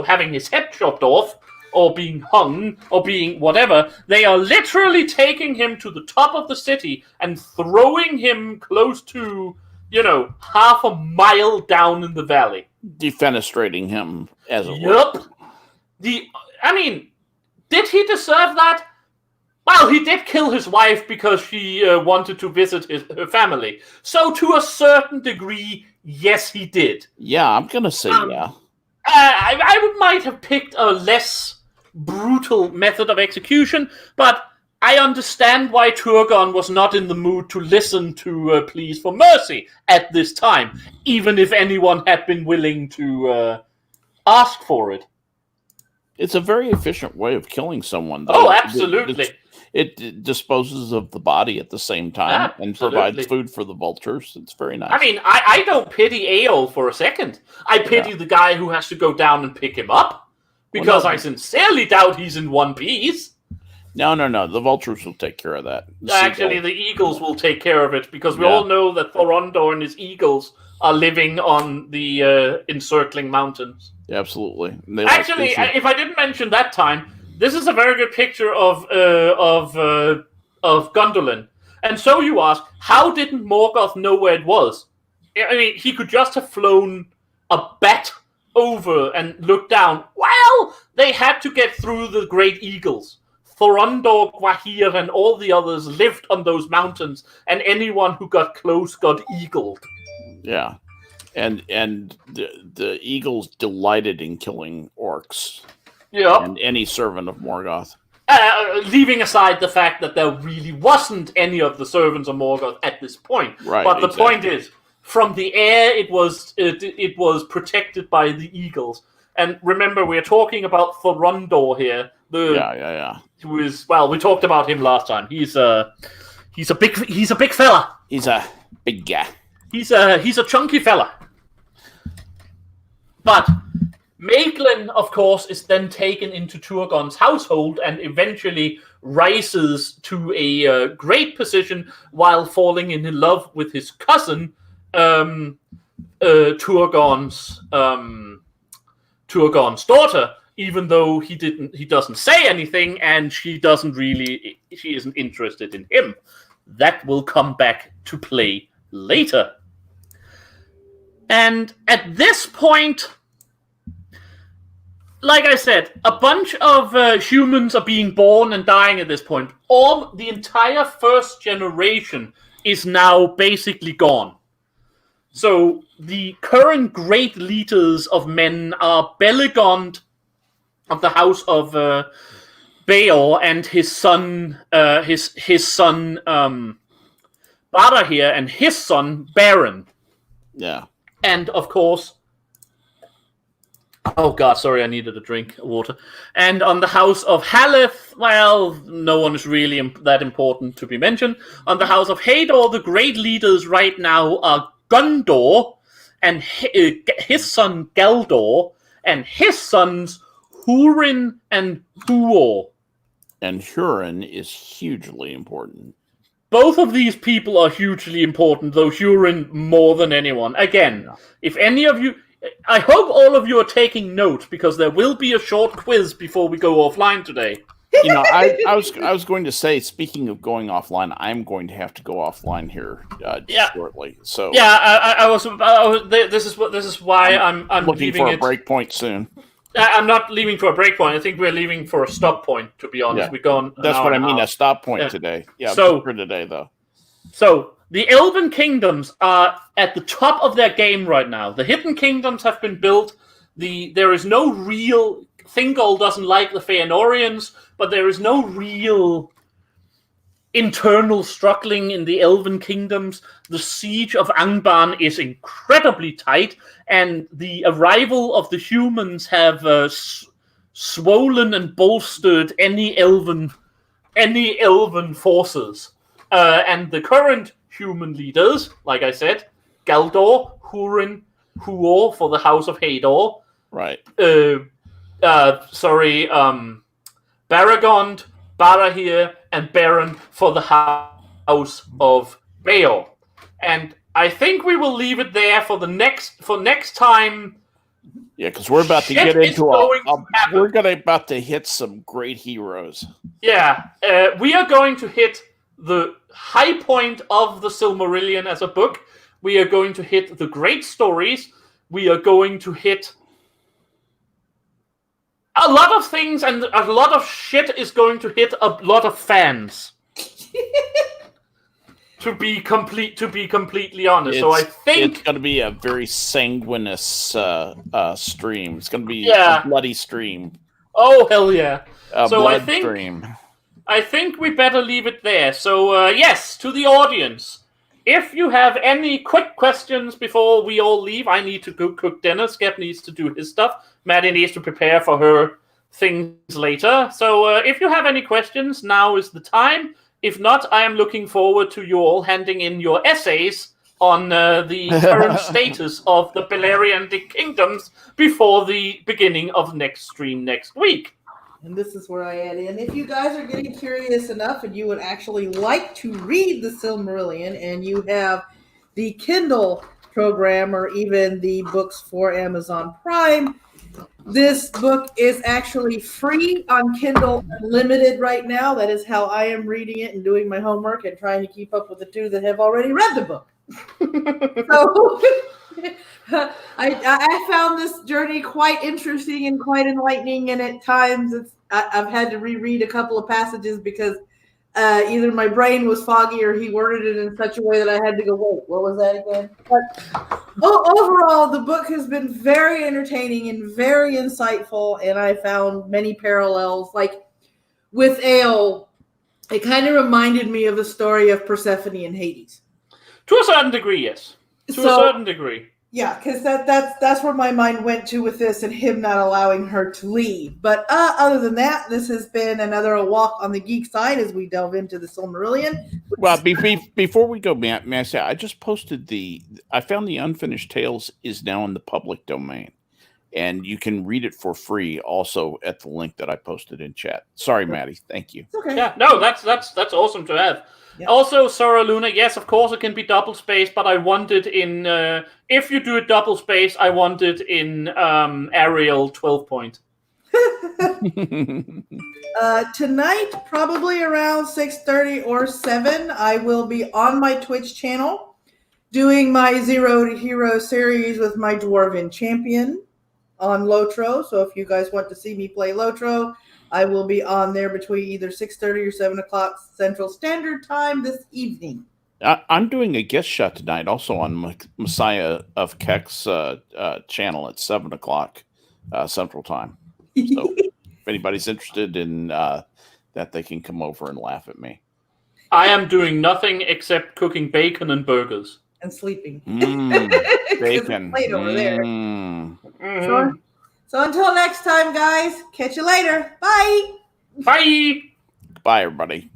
[SPEAKER 3] having his head chopped off, or being hung, or being whatever. They are literally taking him to the top of the city and throwing him close to, half a mile down in the valley.
[SPEAKER 2] Defenestrating him, as it
[SPEAKER 3] were. Did he deserve that? Well, he did kill his wife because she wanted to visit her family. So, to a certain degree, yes, he did.
[SPEAKER 2] Yeah, I'm going to say yeah.
[SPEAKER 3] I might have picked a less brutal method of execution, but I understand why Turgon was not in the mood to listen to pleas for mercy at this time, even if anyone had been willing to ask for it.
[SPEAKER 2] It's a very efficient way of killing someone, though.
[SPEAKER 3] Oh, absolutely.
[SPEAKER 2] It disposes of the body at the same time and provides food for the vultures. It's very nice.
[SPEAKER 3] I don't pity Eorl for a second. I pity the guy who has to go down and pick him up, because I sincerely doubt he's in one piece.
[SPEAKER 2] No. The vultures will take care of that.
[SPEAKER 3] Actually, the eagles will take care of it, because we all know that Thorondor and his eagles are living on the encircling mountains.
[SPEAKER 2] Yeah, absolutely.
[SPEAKER 3] Actually, if I didn't mention that time, this is a very good picture of Gondolin. And so you ask, how didn't Morgoth know where it was? He could just have flown a bat over and looked down. Well, they had to get through the great eagles. Thorondor, Gwahir, and all the others lived on those mountains, and anyone who got close got eagled.
[SPEAKER 2] Yeah. And the eagles delighted in killing orcs.
[SPEAKER 3] Yep.
[SPEAKER 2] And any servant of Morgoth.
[SPEAKER 3] Leaving aside the fact that there really wasn't any of the servants of Morgoth at this point.
[SPEAKER 2] Right,
[SPEAKER 3] but the point is, from the air, it was protected by the eagles. And remember, we're talking about Thorondor here. Who is, well, we talked about him last time. He's a big fella.
[SPEAKER 2] He's a big guy.
[SPEAKER 3] He's a chunky fella. But Maeglin, of course, is then taken into Turgon's household and eventually rises to a great position while falling in love with his cousin, Turgon's daughter, even though he doesn't say anything, and she isn't interested in him. That will come back to play later. And at this point, like I said, a bunch of humans are being born and dying at this point. The entire first generation is now basically gone. So the current great leaders of men are Belegond of the house of Beor and his son, his son Barahir, and his son Baron.
[SPEAKER 2] Yeah.
[SPEAKER 3] And of course, oh god, sorry, I needed a drink of water. And on the house of Haleth, well, no one is really that important to be mentioned. On the house of Hador, the great leaders right now are Gondor and his son Galdor and his sons Húrin and Huor.
[SPEAKER 2] And Hurin is hugely important.
[SPEAKER 3] both of these people are hugely important, though Hurin more than anyone. Again, if any of you... I hope all of you are taking note, because there will be a short quiz before we go offline today.
[SPEAKER 2] I was going to say, speaking of going offline, I'm going to have to go offline here shortly. So
[SPEAKER 3] I was. This is why I'm
[SPEAKER 2] looking
[SPEAKER 3] leaving
[SPEAKER 2] for a break point soon.
[SPEAKER 3] I'm not leaving for a break point. I think we're leaving for a stop point. To be honest, we go on.
[SPEAKER 2] That's what I mean. A stop point today. Yeah.
[SPEAKER 3] So
[SPEAKER 2] for today though.
[SPEAKER 3] So the Elven Kingdoms are at the top of their game right now. The Hidden Kingdoms have been built. There is no real... Thingol doesn't like the Feanorians, but there is no real internal struggling in the Elven Kingdoms. The siege of Angband is incredibly tight, and the arrival of the humans have swollen and bolstered any elven forces. And the current human leaders, like I said, Galdor, Hurin, Huor for the House of Hador.
[SPEAKER 2] Right.
[SPEAKER 3] Baragond, Barahir, and Baron for the House of Beor. And I think we will leave it there for next time.
[SPEAKER 2] Yeah, because we're about to get into we're about to hit some great heroes.
[SPEAKER 3] Yeah, we are going to hit the high point of the Silmarillion as a book. We are going to hit the great stories. We are going to hit a lot of things, and a lot of shit is going to hit a lot of fans. to be completely honest, so I think
[SPEAKER 2] it's going to be a very sanguinous stream. It's going to be a bloody stream.
[SPEAKER 3] Oh hell yeah!
[SPEAKER 2] So
[SPEAKER 3] I think we better leave it there. So yes, to the audience, if you have any quick questions before we all leave, I need to go cook dinner. Skep needs to do his stuff. Maddie needs to prepare for her things later. So if you have any questions, now is the time. If not, I am looking forward to you all handing in your essays on the current status of the Beleriand Kingdoms before the beginning of next stream next week.
[SPEAKER 1] And this is where I add in. If you guys are getting curious enough and you would actually like to read the Silmarillion and you have the Kindle program or even the books for Amazon Prime, this book is actually free on Kindle Unlimited right now. That is how I am reading it and doing my homework and trying to keep up with the two that have already read the book. So I found this journey quite interesting and quite enlightening, and at times I've had to reread a couple of passages because either my brain was foggy or he worded it in such a way that I had to go, wait, what was that again? But overall, the book has been very entertaining and very insightful, and I found many parallels. Like with Ale, it kind of reminded me of the story of Persephone and Hades.
[SPEAKER 3] To a certain degree, yes. To a certain degree.
[SPEAKER 1] Yeah, because that's where my mind went to with this and him not allowing her to leave. But other than that, this has been another walk on the geek side as we delve into the Silmarillion.
[SPEAKER 2] Well, before we go, may I say, I just posted I found the Unfinished Tales is now in the public domain. And you can read it for free also at the link that I posted in chat. Sorry, Maddie. Thank you.
[SPEAKER 1] It's okay.
[SPEAKER 3] Yeah, no, that's awesome to have. Yep. Also, Sora Luna, yes, of course it can be double space, but I want it in, if you do it double space, I want it in Arial 12 point.
[SPEAKER 1] Tonight, probably around 6:30 or 7, I will be on my Twitch channel doing my Zero to Hero series with my Dwarven Champion on Lotro. So if you guys want to see me play Lotro, I will be on there between either 6:30 or 7 o'clock Central Standard Time this evening.
[SPEAKER 2] I'm doing a guest shot tonight also on Messiah of Kek's channel at 7 o'clock Central Time. So if anybody's interested in that, they can come over and laugh at me.
[SPEAKER 3] I am doing nothing except cooking bacon and burgers.
[SPEAKER 1] And sleeping.
[SPEAKER 2] Bacon.
[SPEAKER 1] Late over there. So until next time, guys, catch you later. Bye.
[SPEAKER 3] Bye.
[SPEAKER 2] Bye, everybody.